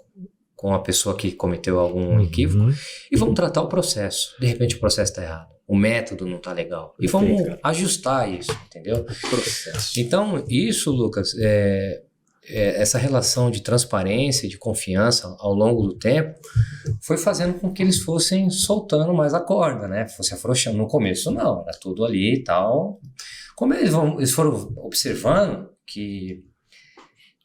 com a pessoa que cometeu algum equívoco e vamos tratar o processo. De repente o processo está errado, o método não está legal. E vamos ajustar isso, entendeu? Processo. Então, isso, Lucas, essa relação de transparência e de confiança ao longo do tempo foi fazendo com que eles fossem soltando mais a corda, né? Fosse afrouxando. No começo não, era tudo ali e tal. Como eles foram observando que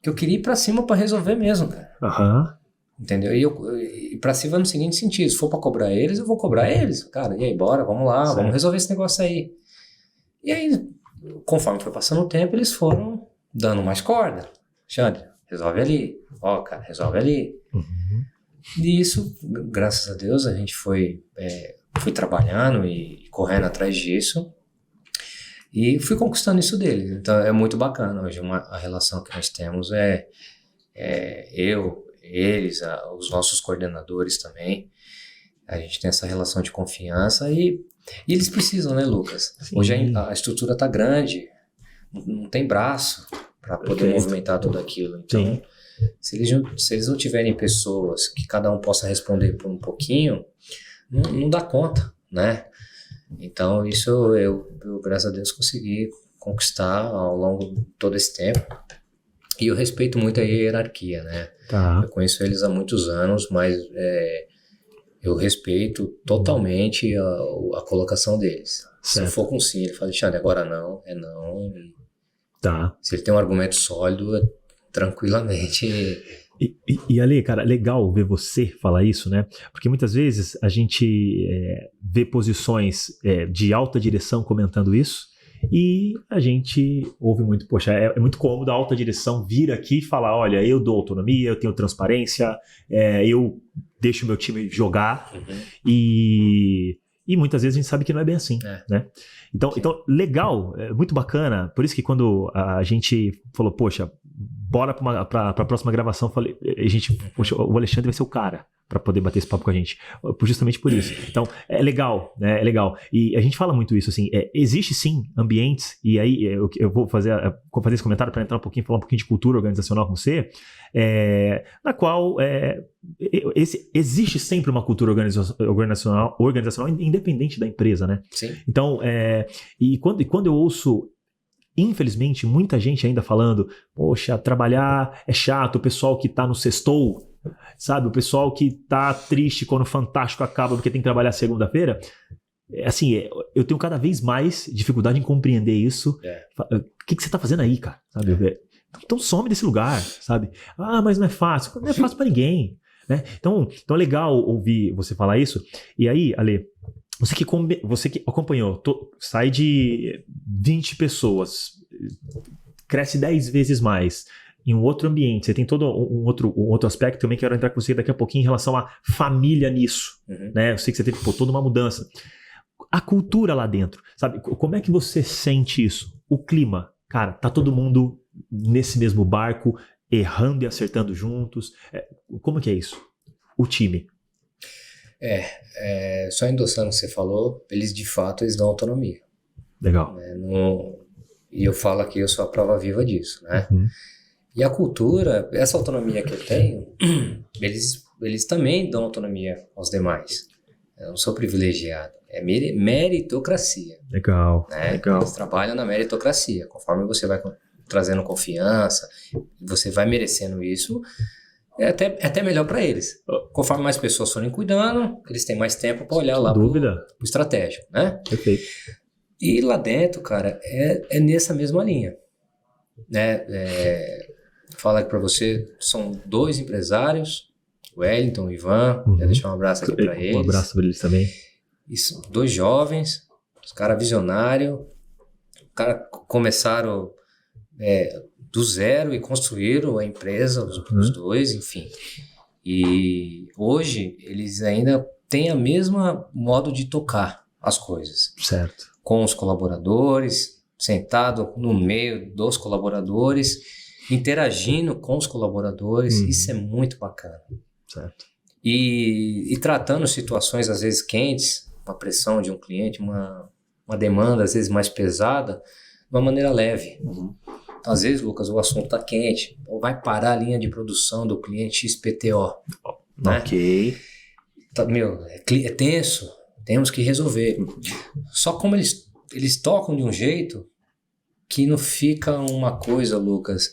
eu queria ir para cima para resolver mesmo, cara. Entendeu? E pra cima no seguinte sentido, se for pra cobrar eles, eu vou cobrar eles. Cara, e aí, bora, vamos lá, vamos resolver esse negócio aí. E aí, conforme foi passando o tempo, eles foram dando mais corda. Xandre, resolve ali. Ó, cara, resolve ali. E isso, graças a Deus, a gente foi trabalhando e correndo atrás disso. E fui conquistando isso deles. Então, é muito bacana. Hoje, a relação que nós temos eles, os nossos coordenadores também, a gente tem essa relação de confiança e eles precisam, né, Lucas? Sim. Hoje a estrutura está grande, não tem braço para poder movimentar tudo aquilo. Então, se eles não tiverem pessoas que cada um possa responder por um pouquinho, não dá conta, né? Então, isso eu, graças a Deus, consegui conquistar ao longo de todo esse tempo. E eu respeito muito a hierarquia, né? Tá. Eu conheço eles há muitos anos, mas eu respeito totalmente a colocação deles. Se eu for com sim, ele fala, Alexandre, agora não, é não. Tá. Se ele tem um argumento sólido, tranquilamente. E Ali, cara, legal ver você falar isso, né? Porque muitas vezes a gente vê posições de alta direção comentando isso, e a gente ouve muito, poxa, é muito cômodo a alta direção vir aqui e falar, olha, eu dou autonomia, eu tenho transparência, eu deixo meu time jogar, e muitas vezes a gente sabe que não é bem assim, né? Então, legal, muito bacana, por isso que quando a gente falou, poxa, bora para a próxima gravação, poxa, o Alexandre vai ser o cara para poder bater esse papo com a gente, justamente por isso. Então, é legal, né? É legal. E a gente fala muito isso, assim, existe sim ambientes, e aí eu vou fazer esse comentário para entrar falar um pouquinho de cultura organizacional com você, na qual existe sempre uma cultura organizacional independente da empresa, né? Sim. Então, e quando eu ouço infelizmente, muita gente ainda falando, poxa, trabalhar é chato, o pessoal que tá no sextou, sabe? O pessoal que tá triste quando o Fantástico acaba porque tem que trabalhar segunda-feira. Assim, eu tenho cada vez mais dificuldade em compreender isso. O que você tá fazendo aí, cara? Sabe? Então some desse lugar, sabe? Ah, mas não é fácil. Não é fácil pra ninguém, né? Então é legal ouvir você falar isso. E aí, Ale, você que acompanhou, sai de 20 pessoas, cresce 10 vezes mais em um outro ambiente, você tem todo um outro aspecto também, quero entrar com você daqui a pouquinho em relação à família nisso, né? Eu sei que você teve toda uma mudança. A cultura lá dentro, sabe? Como é que você sente isso? O clima, cara, tá todo mundo nesse mesmo barco, errando e acertando juntos. Como que é isso? O time. Só endossando o que você falou, eles de fato dão autonomia. Legal. E eu falo aqui, eu sou a prova viva disso, né? E a cultura, essa autonomia que eu tenho, eles também dão autonomia aos demais. Eu não sou privilegiado. É meritocracia. Legal, né? legal. Eles trabalham na meritocracia. Conforme você vai trazendo confiança, você vai merecendo isso, é até melhor para eles. Conforme mais pessoas forem cuidando, eles têm mais tempo para olhar lá pro estratégico, né? Perfeito. E lá dentro, cara, é nessa mesma linha, né? Fala aqui para você, são 2 empresários, o Wellington, o Ivan, quero deixar um abraço aqui para eles. Um abraço para eles também. Isso, 2 jovens, os caras visionários, os caras começaram do zero e construíram a empresa, os 2, enfim. E hoje eles ainda têm a mesma modo de tocar as coisas. Certo. Com os colaboradores, sentado no meio dos colaboradores, interagindo com os colaboradores, isso é muito bacana. Certo. E tratando situações às vezes quentes, uma pressão de um cliente, uma demanda às vezes mais pesada, de uma maneira leve. Então, às vezes, Lucas, o assunto está quente, ou vai parar a linha de produção do cliente XPTO. Né? Ok. Tá, é tenso, temos que resolver. Só como eles tocam de um jeito que não fica uma coisa, Lucas,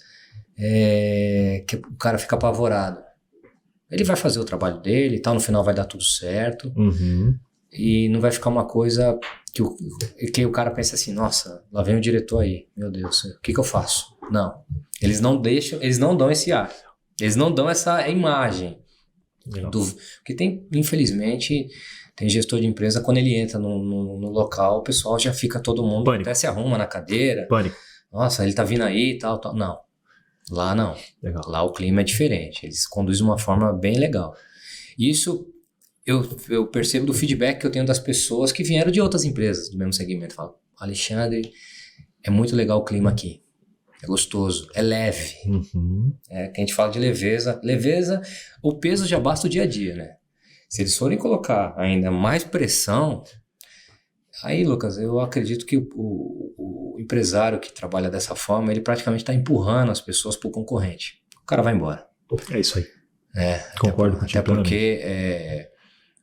que o cara fica apavorado. Ele vai fazer o trabalho dele, no final vai dar tudo certo. E não vai ficar uma coisa que o cara pensa assim, nossa, lá vem o diretor aí, meu Deus, o que eu faço? Não, eles não dão esse ar, eles não dão essa imagem. Porque infelizmente, tem gestor de empresa, quando ele entra no local, o pessoal já fica todo mundo, Pânico. Até se arruma na cadeira. Pânico. Nossa, ele tá vindo aí e tal. Não, lá não. Legal. Lá o clima é diferente, eles conduzem de uma forma bem legal. Isso eu percebo do feedback que eu tenho das pessoas que vieram de outras empresas do mesmo segmento. Falam, Alexandre, é muito legal o clima aqui. É gostoso, é leve. Que a gente fala de leveza. Leveza, o peso já basta o dia a dia, né? Se eles forem colocar ainda mais pressão, aí, Lucas, eu acredito que o empresário que trabalha dessa forma, ele praticamente está empurrando as pessoas para o concorrente. O cara vai embora. É isso aí. Concordo contigo. Até porque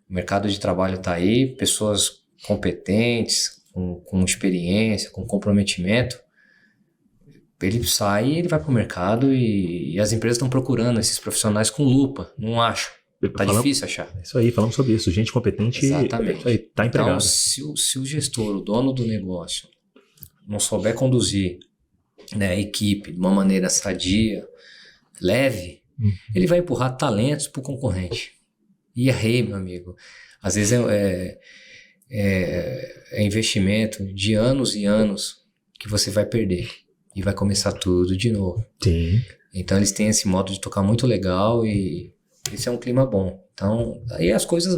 o mercado de trabalho está aí, pessoas competentes, com experiência, com comprometimento. Ele sai e ele vai para o mercado e as empresas estão procurando esses profissionais com lupa, não acho. Tá difícil achar. Isso aí, falamos sobre isso. Gente competente. Exatamente. Isso aí, tá empregado. Então, se o gestor, o dono do negócio, não souber conduzir, né, a equipe de uma maneira sadia, leve, ele vai empurrar talentos para o concorrente. E errei, meu amigo. Às vezes é investimento de anos e anos que você vai perder. E vai começar tudo de novo. Sim. Então eles têm esse modo de tocar muito legal e esse é um clima bom. Então, aí as coisas,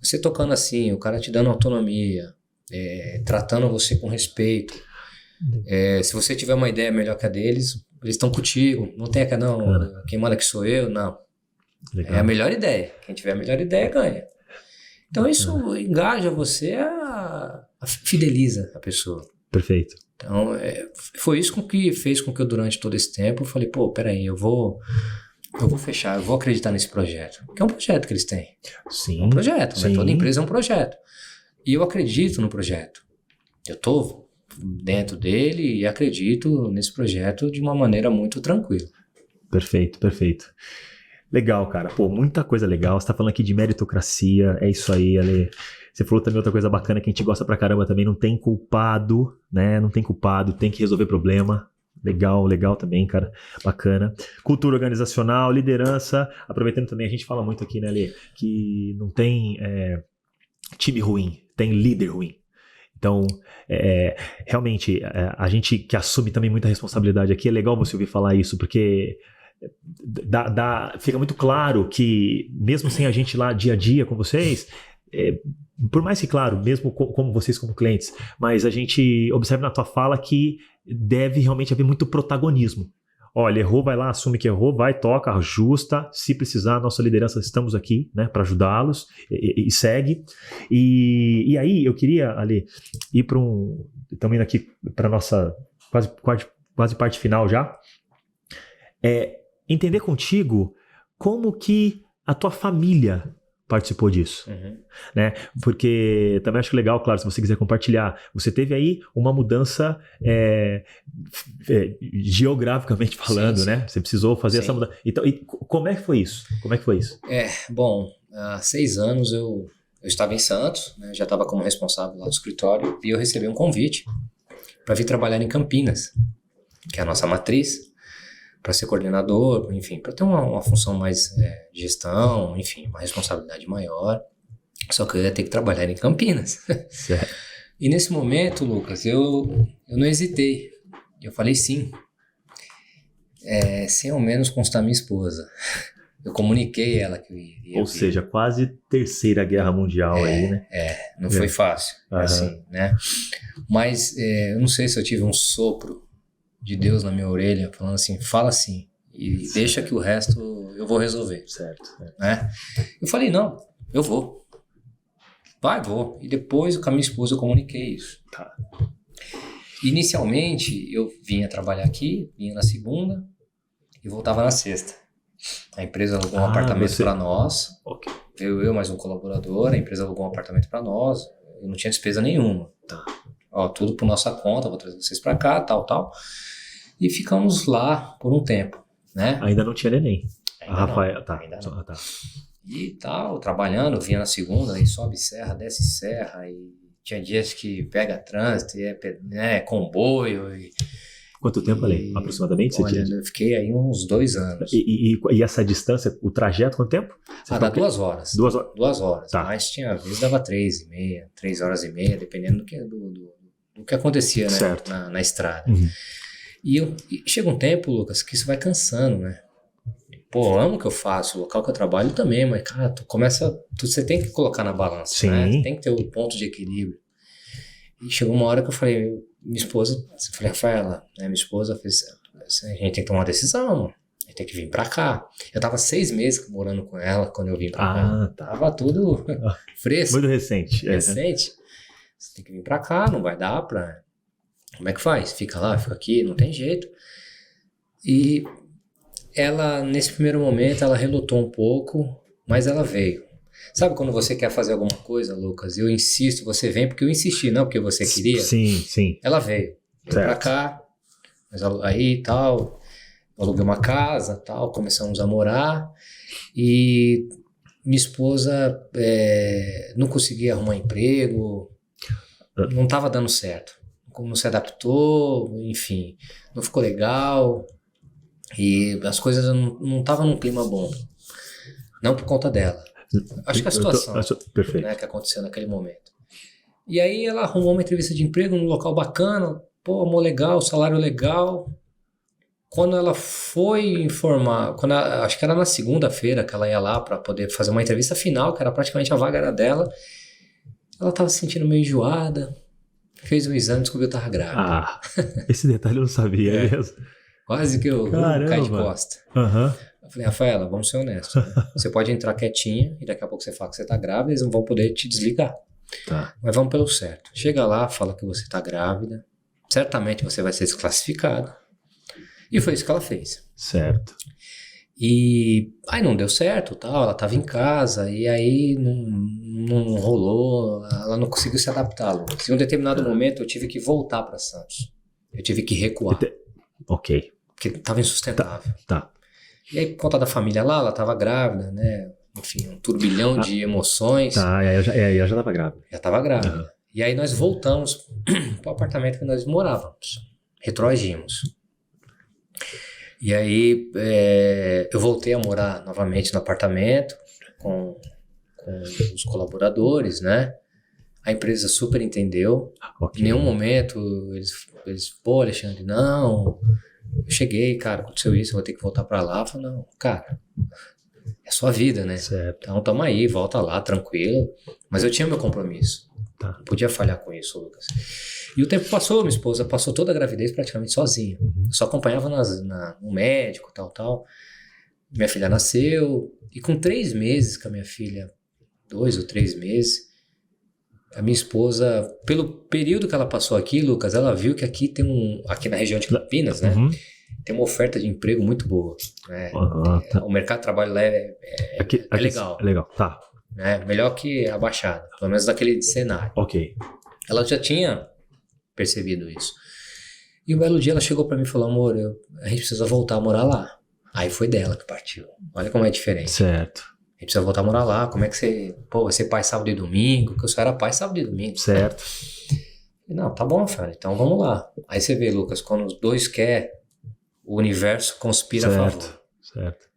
você tocando assim, o cara te dando autonomia, tratando você com respeito. Se você tiver uma ideia melhor que a deles, eles estão contigo. Não tem quem manda aqui sou eu, não. Legal. É a melhor ideia. Quem tiver a melhor ideia ganha. Então isso engaja você, fideliza a pessoa. Perfeito. Então, foi isso que fez com que eu, durante todo esse tempo, eu falei, peraí, eu vou fechar, eu vou acreditar nesse projeto. Que é um projeto que eles têm. Sim. É um projeto, sim. Toda empresa é um projeto. E eu acredito no projeto. Eu tô dentro dele e acredito nesse projeto de uma maneira muito tranquila. Perfeito, perfeito. Legal, cara. Pô, muita coisa legal. Você tá falando aqui de meritocracia, é isso aí, Ale. Você falou também outra coisa bacana que a gente gosta pra caramba também, não tem culpado, né? Não tem culpado, tem que resolver problema. Legal, legal também, cara. Bacana. Cultura organizacional, liderança. Aproveitando também, a gente fala muito aqui, né, Ale, que não tem time ruim, tem líder ruim. Então, realmente, a gente que assume também muita responsabilidade aqui, é legal você ouvir falar isso, porque fica muito claro que, mesmo sem a gente lá dia a dia com vocês, por mais que, claro, mesmo como vocês como clientes, mas a gente observa na tua fala que deve realmente haver muito protagonismo. Olha, errou, vai lá, assume que errou, vai, toca, ajusta, se precisar, nossa liderança, estamos aqui, né, para ajudá-los e segue. E aí eu queria, Ale, ir para também aqui para nossa quase parte final já, entender contigo como que a tua família participou disso, né? Porque também acho legal, claro, se você quiser compartilhar, você teve aí uma mudança geograficamente falando, sim, né? Você precisou fazer essa mudança. Então, como é que foi isso? Bom, há 6 anos eu estava em Santos, né? Já estava como responsável lá do escritório e eu recebi um convite para vir trabalhar em Campinas, que é a nossa matriz, para ser coordenador, enfim, para ter uma função mais de gestão, enfim, uma responsabilidade maior. Só que eu ia ter que trabalhar em Campinas. Certo. E nesse momento, Lucas, eu não hesitei. Eu falei sim. Sem ao menos constar minha esposa. Eu comuniquei ela que eu iria. Ou seja, quase terceira guerra mundial aí, né? Não foi fácil, assim, né? Mas eu não sei se eu tive um sopro de Deus na minha orelha, falando assim, fala assim, e certo, deixa que o resto eu vou resolver. Certo. Né? Eu falei, não, eu vou. Vou. E depois, com a minha esposa, eu comuniquei isso. Tá. Inicialmente, eu vinha trabalhar aqui, vinha na segunda e voltava na sexta. A empresa alugou um apartamento para nós, okay, eu mais um colaborador, a empresa alugou um apartamento para nós, eu não tinha despesa nenhuma. Tá. Tudo por nossa conta, vou trazer vocês para cá, tal. E ficamos lá por um tempo, né? Ainda não tinha neném. Rafael, tá. E tal, trabalhando, vinha na segunda, aí sobe serra, desce serra, e tinha dias que pega trânsito, e comboio. Quanto tempo, Ale? Aproximadamente? Olha, eu fiquei aí uns 2 anos. E essa distância, o trajeto, quanto tempo? Dá 2 horas. 2 horas? 2 horas. Tá. Mas tinha vezes dava 3h30, 3 horas e meia, dependendo do que acontecia, né, na estrada. E chega um tempo, Lucas, que isso vai cansando, né? Pô, amo o que eu faço, o local que eu trabalho também, mas, cara, você tem que colocar na balança, sim, né? Tem que ter o ponto de equilíbrio. E chegou uma hora que eu falei, Rafaela, né, minha esposa fez, a gente tem que tomar uma decisão, mano. A gente tem que vir pra cá. Eu tava 6 meses morando com ela quando eu vim pra cá. Tá. Tava tudo fresco. Muito recente. Recente. Você tem que vir pra cá, não vai dar pra... Como é que faz? Fica lá, fica aqui, não tem jeito. E ela, nesse primeiro momento, ela relutou um pouco, mas ela veio. Sabe quando você quer fazer alguma coisa, Lucas? Eu insisto, você vem porque eu insisti, não porque você queria. Sim. Ela veio pra cá, mas aí tal, eu aluguei uma casa, tal, começamos a morar e minha esposa não conseguia arrumar emprego, não estava dando certo. Não se adaptou, enfim, não ficou legal e as coisas não estavam num clima bom, não por conta dela. Acho que a situação, né, que aconteceu naquele momento. E aí ela arrumou uma entrevista de emprego num local bacana, pô, amor legal, salário legal. Quando ela foi informar, acho que era na segunda-feira que ela ia lá para poder fazer uma entrevista final, que era praticamente a vaga era dela, ela estava se sentindo meio enjoada. Fez um exame e descobriu que eu tava grávida. Esse detalhe eu não sabia mesmo. Quase que eu caí de costa. Eu falei, Rafaela, vamos ser honestos. Né? Você pode entrar quietinha e daqui a pouco você fala que você tá grávida, eles não vão poder te desligar. Tá. Mas vamos pelo certo. Chega lá, fala que você tá grávida. Certamente você vai ser desclassificada. E foi isso que ela fez. Certo. E aí não deu certo, tal, ela estava em casa, e aí não rolou, ela não conseguiu se adaptar, Lucas. Em um determinado momento eu tive que voltar para Santos. Eu tive que recuar. Ok. Porque estava insustentável. Tá. E aí, por conta da família lá, ela estava grávida, né? Enfim, um turbilhão de emoções. Tá, eu já estava grávida. Já estava grávida. Uhum. E aí nós voltamos para o apartamento que nós morávamos. Retroagimos. E aí eu voltei a morar novamente no apartamento com os colaboradores, né? A empresa super entendeu. Okay. Em nenhum momento eles pô, Alexandre, não, eu cheguei, cara, aconteceu isso, eu vou ter que voltar para lá. Eu falei, não, cara, é sua vida, né? Certo. Então tamo aí, volta lá, tranquilo. Mas eu tinha meu compromisso. Tá. Não podia falhar com isso, Lucas. E o tempo passou, minha esposa passou toda a gravidez praticamente sozinha. Uhum. Eu só acompanhava no médico, tal. Minha filha nasceu, e com 3 meses com a minha filha, 2 ou 3 meses, a minha esposa, pelo período que ela passou aqui, Lucas, ela viu que aqui aqui na região de Campinas, né? Uhum. Tem uma oferta de emprego muito boa. Né? Tá. O mercado de trabalho lá é legal. É legal, tá. Né? Melhor que a Baixada, pelo menos daquele cenário. Ok. Ela já tinha percebido isso. E um belo dia ela chegou pra mim e falou, amor, a gente precisa voltar a morar lá. Aí foi dela que partiu. Olha como é diferente. Certo. A gente precisa voltar a morar lá. Como é que você... Pô, vai ser pai sábado e domingo? Porque eu só era pai sábado e domingo. Certo. Não, tá bom, Fábio. Então vamos lá. Aí você vê, Lucas, quando os dois querem, o universo conspira a favor. Certo.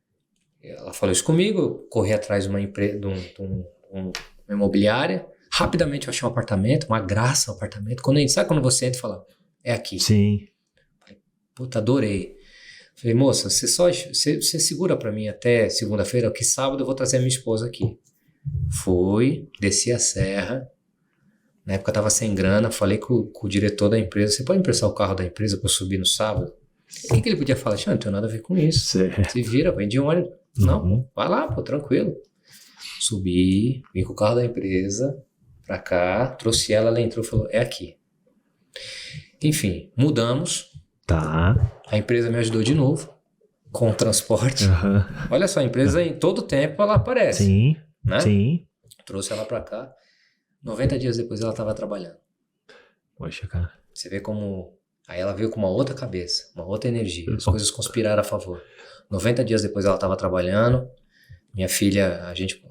Ela falou isso comigo. Eu corri atrás de uma empresa, de uma imobiliária. Rapidamente eu achei um apartamento, uma graça um apartamento. Sabe quando você entra e fala, é aqui. Sim. Falei, puta, adorei. Falei, moça, você segura pra mim até segunda-feira, que sábado eu vou trazer a minha esposa aqui. Fui, desci a serra. Na época eu tava sem grana, falei com o diretor da empresa, você pode emprestar o carro da empresa pra eu subir no sábado? O que ele podia falar? Não tem nada a ver com isso. Certo. Se vira, vem de ônibus. Não, vai lá, pô, tranquilo. Subi, vim com o carro da empresa pra cá, trouxe ela entrou e falou, é aqui. Enfim, mudamos. Tá. A empresa me ajudou de novo com o transporte. Uhum. Olha só, a empresa em todo tempo ela aparece. Sim, né? Sim. Trouxe ela pra cá. 90 dias depois ela tava trabalhando. Poxa, cara. Você vê como... Aí ela veio com uma outra cabeça, uma outra energia. As coisas conspiraram a favor. 90 dias depois ela tava trabalhando. Minha filha, a gente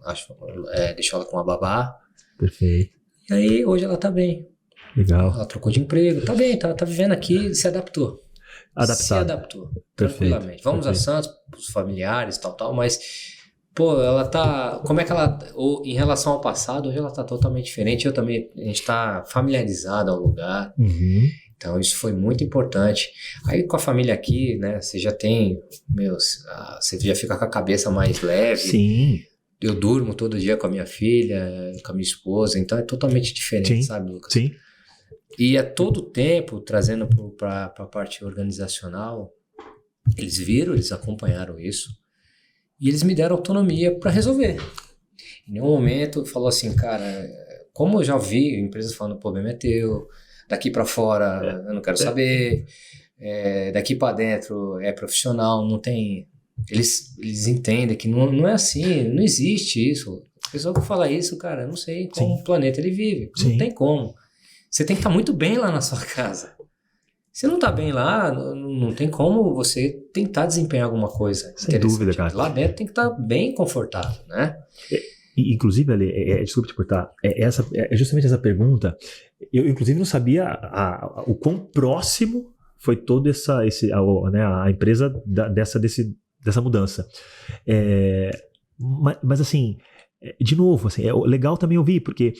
deixou ela com a babá. Perfeito. E aí hoje ela tá bem. Legal. Ela trocou de emprego. Tá bem, tá vivendo aqui, se adaptou. Adaptado. Se adaptou. Tranquilamente. Vamos a Santos, os familiares, tal, mas... Pô, ela tá... Como é que ela... Em relação ao passado, hoje ela tá totalmente diferente. Eu também... A gente tá familiarizado ao lugar. Uhum. Então, isso foi muito importante. Aí, com a família aqui, né? Você já tem... você já fica com a cabeça mais leve. Sim. Eu durmo todo dia com a minha filha, com a minha esposa. Então, é totalmente diferente, Sim. sabe, Lucas? Sim. E a todo tempo, trazendo para a parte organizacional, eles viram, eles acompanharam isso. E eles me deram autonomia para resolver. Em nenhum momento falou assim, cara, como eu já vi empresas falando, o problema é teu, daqui para fora eu não quero saber, daqui para dentro é profissional, não tem... Eles entendem que não é assim, não existe isso. A pessoa que fala isso, cara, eu não sei como o planeta ele vive, não tem como. Você tem que estar muito bem lá na sua casa. Se não está bem lá, não tem como você tentar desempenhar alguma coisa. Sem dúvida, cara. Lá dentro tem que estar bem confortável, né? Inclusive, Ale, desculpa te cortar, é justamente essa pergunta. Eu, inclusive, não sabia o quão próximo foi toda a empresa dessa mudança. Mas assim, de novo, assim, é legal também ouvir, porque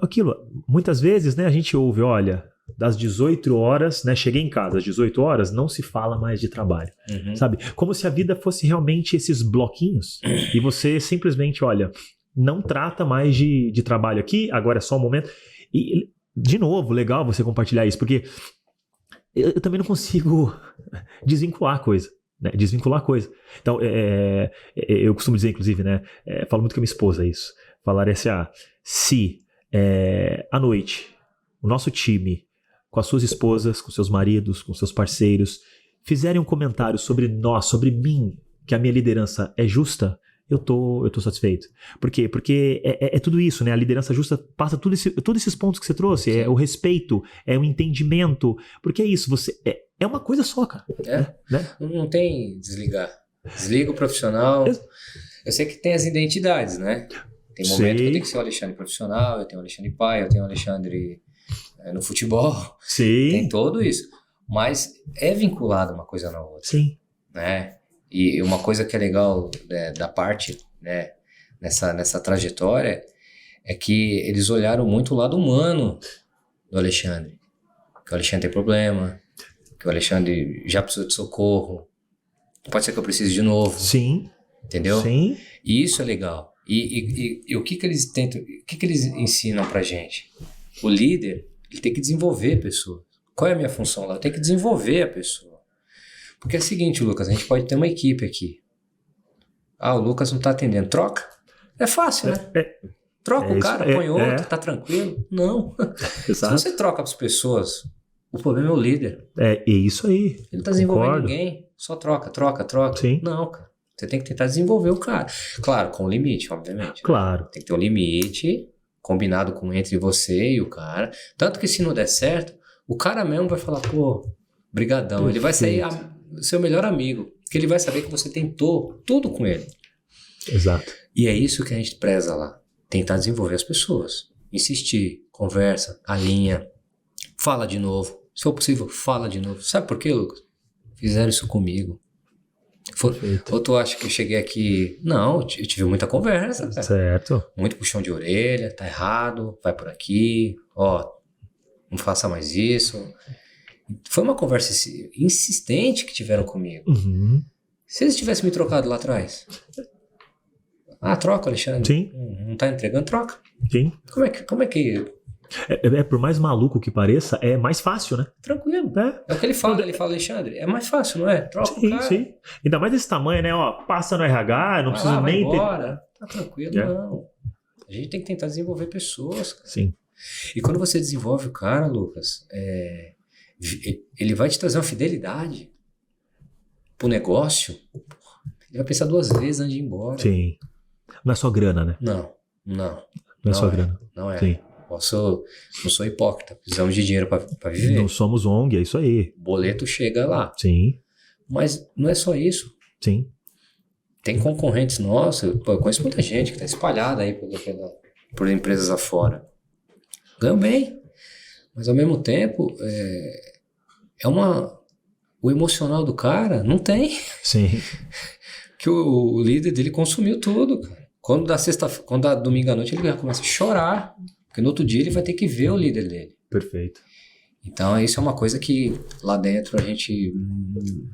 aquilo, muitas vezes, né, a gente ouve, olha, das 18 horas, né, cheguei em casa às 18 horas, não se fala mais de trabalho, sabe? Como se a vida fosse realmente esses bloquinhos e você simplesmente, olha, não trata mais de trabalho aqui, agora é só um momento. E, de novo, legal você compartilhar isso, porque eu também não consigo desvincular a coisa. Né, desvincular a coisa. Então, eu costumo dizer, inclusive, né, falo muito com a minha esposa isso, falar assim, se à noite o nosso time, com as suas esposas, com seus maridos, com seus parceiros, fizerem um comentário sobre nós, sobre mim, que a minha liderança é justa, eu tô satisfeito. Por quê? Porque é tudo isso, né? A liderança justa passa todos esses pontos que você trouxe. É o respeito, é o entendimento. Porque é isso, é uma coisa só, cara. Né? Não tem desligar. Desliga o profissional. Eu sei que tem as identidades, né? Tem momento que eu tenho que ser o Alexandre profissional, eu tenho o Alexandre pai, eu tenho o Alexandre no futebol. Sim. Tem tudo isso. Mas é vinculado uma coisa na outra. Sim. Né? E uma coisa que é legal da parte, né, nessa trajetória é que eles olharam muito o lado humano do Alexandre. Que o Alexandre tem problema, que o Alexandre já precisou de socorro, pode ser que eu precise de novo. Sim. Entendeu? Sim. E isso é legal. E o que eles tentam, o que eles ensinam pra gente? O líder, ele tem que desenvolver a pessoa. Qual é a minha função lá? Eu tenho que desenvolver a pessoa. Porque é o seguinte, Lucas, a gente pode ter uma equipe aqui. O Lucas não tá atendendo. Troca. É fácil, né? Troca o cara, põe outro, tá tranquilo. Não. Se você troca as pessoas, o problema é o líder. É isso aí. Ele não tá desenvolvendo ninguém. Só troca. Sim. Não, cara. Você tem que tentar desenvolver o cara. Claro, com limite, obviamente. Claro. Tem que ter um limite combinado entre você e o cara. Tanto que se não der certo, o cara mesmo vai falar, pô, brigadão. Ele vai sair seu melhor amigo. Porque ele vai saber que você tentou tudo com ele. Exato. E é isso que a gente preza lá. Tentar desenvolver as pessoas. Insistir, conversa, alinha, fala de novo. Se for possível, fala de novo. Sabe por quê, Lucas? Fizeram isso comigo. Ou tu acha que eu cheguei aqui... Não, eu tive muita conversa. Cara. Certo. Muito puxão de orelha, tá errado, vai por aqui, não faça mais isso. Foi uma conversa insistente que tiveram comigo. Uhum. Se eles tivessem me trocado lá atrás... troca, Alexandre. Sim. Não tá entregando, troca. Sim. Como é que... Por mais maluco que pareça, é mais fácil, né? Tranquilo. É o que ele fala, Alexandre, é mais fácil, não é? Troca o cara. Sim. Ainda mais desse tamanho, né? Passa no RH, não precisa nem ter... Tá tranquilo, não. A gente tem que tentar desenvolver pessoas, cara. Sim. E quando você desenvolve o cara, Lucas, ele vai te trazer uma fidelidade pro negócio. Ele vai pensar 2 vezes antes de ir embora. Sim. Não é só grana, né? Não. Não é só grana. Não é. Sim. Não sou hipócrita, precisamos de dinheiro para viver. Não somos ONG, é isso aí. O boleto chega lá. Sim. Mas não é só isso. Sim. Tem concorrentes nossos, eu conheço muita gente que está espalhada aí por empresas afora. Ganham bem, mas ao mesmo tempo o emocional do cara não tem. Sim. Que o líder dele consumiu tudo, cara. Quando dá domingo à noite ele já começa a chorar. Porque no outro dia ele vai ter que ver o líder dele. Perfeito. Então isso é uma coisa que lá dentro a gente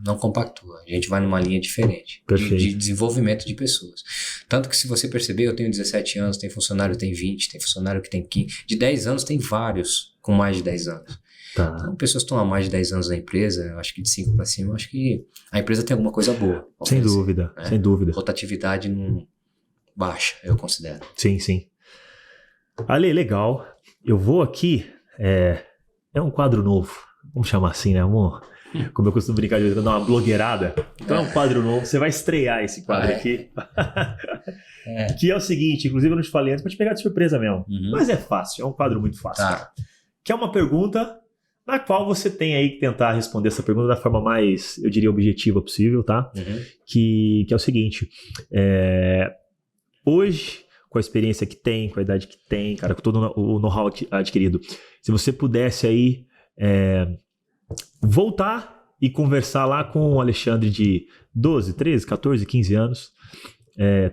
não compactua. A gente vai numa linha diferente de desenvolvimento de pessoas. Tanto que se você perceber, eu tenho 17 anos, tem funcionário que tem 20, tem funcionário que tem 15. De 10 anos tem vários com mais de 10 anos. Tá. Então pessoas que estão há mais de 10 anos na empresa, eu acho que de 5 para cima, eu acho que a empresa tem alguma coisa boa. Sem dúvida, né? Sem dúvida. Rotatividade baixa, eu considero. Sim. Ale, legal. Eu vou aqui. É um quadro novo. Vamos chamar assim, né, amor? Como eu costumo brincar de dar uma blogueirada. Então é um quadro novo. Você vai estrear esse quadro aqui. Que é o seguinte, inclusive eu não te falei antes pra te pegar de surpresa mesmo. Uhum. Mas é fácil, é um quadro muito fácil. Tá. Que é uma pergunta na qual você tem aí que tentar responder essa pergunta da forma mais, eu diria, objetiva possível, tá? Uhum. Que é o seguinte. Hoje, com a experiência que tem, com a idade que tem, cara, com todo o know-how adquirido, se você pudesse aí voltar e conversar lá com o Alexandre de 12, 13, 14, 15 anos,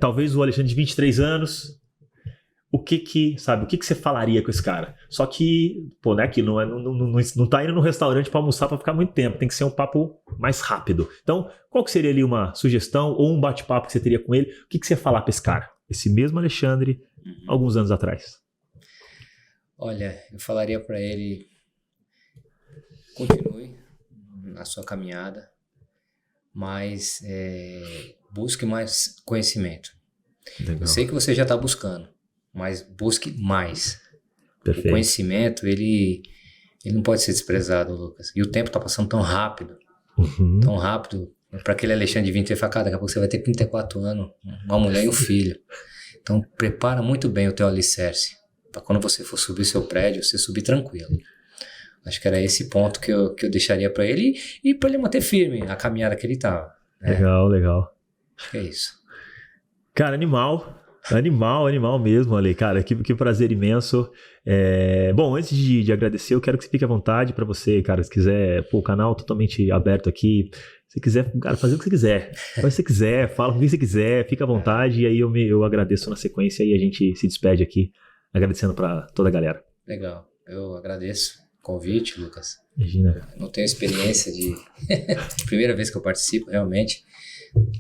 talvez o Alexandre de 23 anos, o que você falaria com esse cara? Só que, não é que não tá indo no restaurante para almoçar para ficar muito tempo, tem que ser um papo mais rápido. Então, qual que seria ali uma sugestão ou um bate-papo que você teria com ele? O que você ia falar para esse cara? Esse mesmo Alexandre, alguns anos atrás. Olha, eu falaria para ele, continue na sua caminhada, mas busque mais conhecimento. Legal. Eu sei que você já está buscando, mas busque mais. Perfeito. O conhecimento, ele não pode ser desprezado, Lucas. E o tempo está passando tão rápido, Para aquele Alexandre de 20 anos, daqui a pouco você vai ter 34 anos, uma mulher e um filho. Então, prepara muito bem o teu alicerce, para quando você for subir seu prédio, você subir tranquilo. Acho que era esse ponto que eu deixaria para ele e para ele manter firme a caminhada que ele estava. Né? Legal. Acho que é isso. Cara, animal mesmo, Ale. Cara, que prazer imenso. Bom, antes de agradecer, eu quero que você fique à vontade para você, cara, se quiser, o canal totalmente aberto aqui. Se quiser, cara, fazer o que você quiser. Faz o que você quiser, fala com quem você quiser, fica à vontade. E aí eu agradeço na sequência e a gente se despede aqui, agradecendo para toda a galera. Legal, eu agradeço o convite, Lucas. Imagina. Eu não tenho experiência de primeira vez que eu participo, realmente.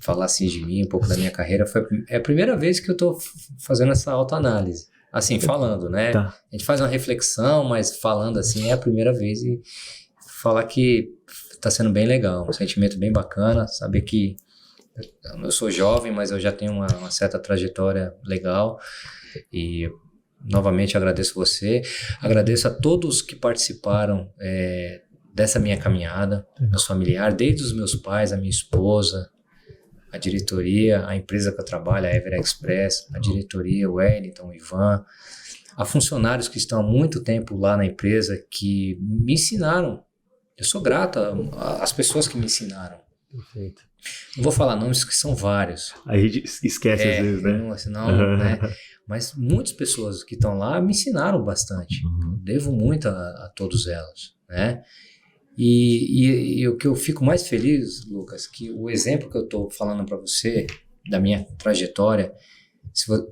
Falar assim de mim, um pouco da minha carreira, é a primeira vez que eu tô fazendo essa autoanálise. Assim, falando, né? Tá. A gente faz uma reflexão, mas falando assim é a primeira vez e falar que tá sendo bem legal, um sentimento bem bacana, saber que eu sou jovem, mas eu já tenho uma certa trajetória legal e novamente agradeço você, agradeço a todos que participaram dessa minha caminhada, meus familiares, desde os meus pais, a minha esposa, a diretoria, a empresa que eu trabalho, a Ever Express, a diretoria, o Wellington, o Ivan, a funcionários que estão há muito tempo lá na empresa que me ensinaram. Eu sou grato às pessoas que me ensinaram. Perfeito. Não vou falar nomes, que são vários. Aí a gente esquece às vezes, né? Senão, né? Mas muitas pessoas que estão lá me ensinaram bastante. Uhum. Devo muito a todos elas, né? E o que eu fico mais feliz, Lucas, que o exemplo que eu estou falando para você, da minha trajetória,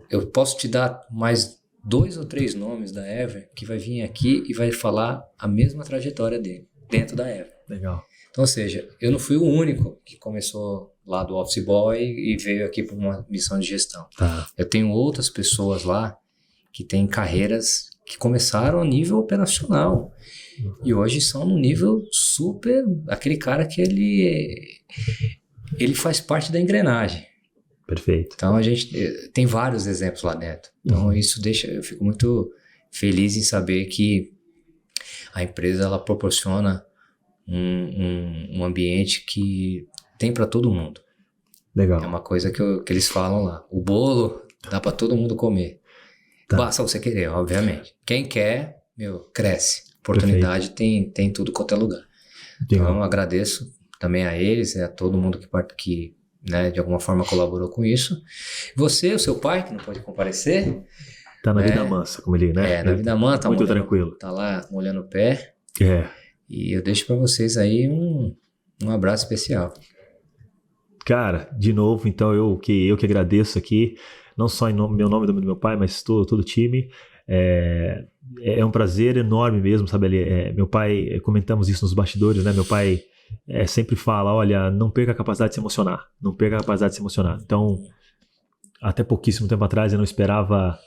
eu posso te dar mais 2 ou 3 nomes da Ever que vai vir aqui e vai falar a mesma trajetória dele, dentro da Ever. Legal. Então, ou seja, eu não fui o único que começou lá do Office Boy e veio aqui para uma missão de gestão. Tá. Eu tenho outras pessoas lá que têm carreiras que começaram a nível operacional. E hoje são no nível super... Aquele cara que ele faz parte da engrenagem. Perfeito. Então a gente tem vários exemplos lá dentro. Então isso eu fico muito feliz em saber que a empresa ela proporciona um ambiente que tem para todo mundo. Legal. É uma coisa que eles falam lá. O bolo dá para todo mundo comer. Tá. Basta você querer, obviamente. Quem quer, cresce. Oportunidade tem tudo quanto é lugar. Legal. Então eu agradeço também a eles, a todo mundo que né, de alguma forma colaborou com isso. Você, o seu pai, que não pode comparecer. Tá na vida mansa, como ele, né? Na vida mansa. Tá muito tranquilo. Tá lá molhando o pé. É. E eu deixo para vocês aí um abraço especial. Cara, de novo, então eu que agradeço aqui, não só em meu nome do meu pai, mas todo o time. É um prazer enorme mesmo, sabe? Meu pai, comentamos isso nos bastidores, né? Meu pai sempre fala, olha, não perca a capacidade de se emocionar. Não perca a capacidade de se emocionar. Então, até pouquíssimo tempo atrás eu não esperava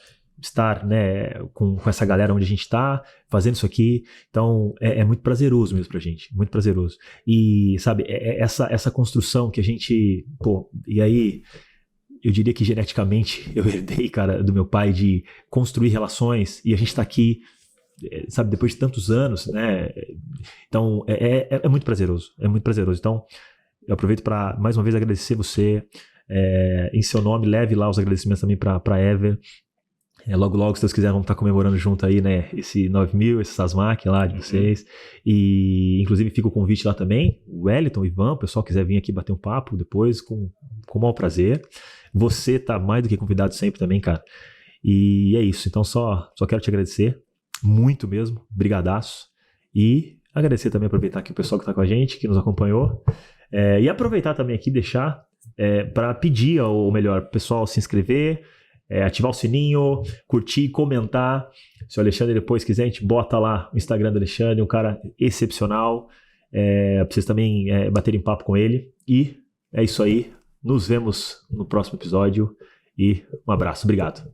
estar, né, com essa galera onde a gente está, fazendo isso aqui. Então, é muito prazeroso mesmo pra gente. Muito prazeroso. E, sabe, essa construção que a gente... e aí... Eu diria que geneticamente eu herdei, cara, do meu pai de construir relações e a gente tá aqui, sabe, depois de tantos anos, né? Então, é muito prazeroso, é muito prazeroso. Então, eu aproveito para, mais uma vez, agradecer você. Em seu nome, leve lá os agradecimentos também pra Ever. Logo, se Deus quiser, vamos estar comemorando junto aí, né? Esse 9.000, esse SASMAC lá de vocês. E, inclusive, fica o convite lá também. O Wellington, o Ivan, o pessoal quiser vir aqui bater um papo depois, com o maior prazer. Você tá mais do que convidado sempre também, cara. E é isso. Então, só quero te agradecer. Muito mesmo. Brigadaço. E agradecer também, aproveitar aqui o pessoal que tá com a gente, que nos acompanhou. E aproveitar também aqui, deixar para pedir, ou melhor, o pessoal se inscrever, ativar o sininho, curtir, comentar. Se o Alexandre depois quiser, a gente bota lá o Instagram do Alexandre, um cara excepcional. Pra vocês também baterem papo com ele. E é isso aí. Nos vemos no próximo episódio. E um abraço. Obrigado.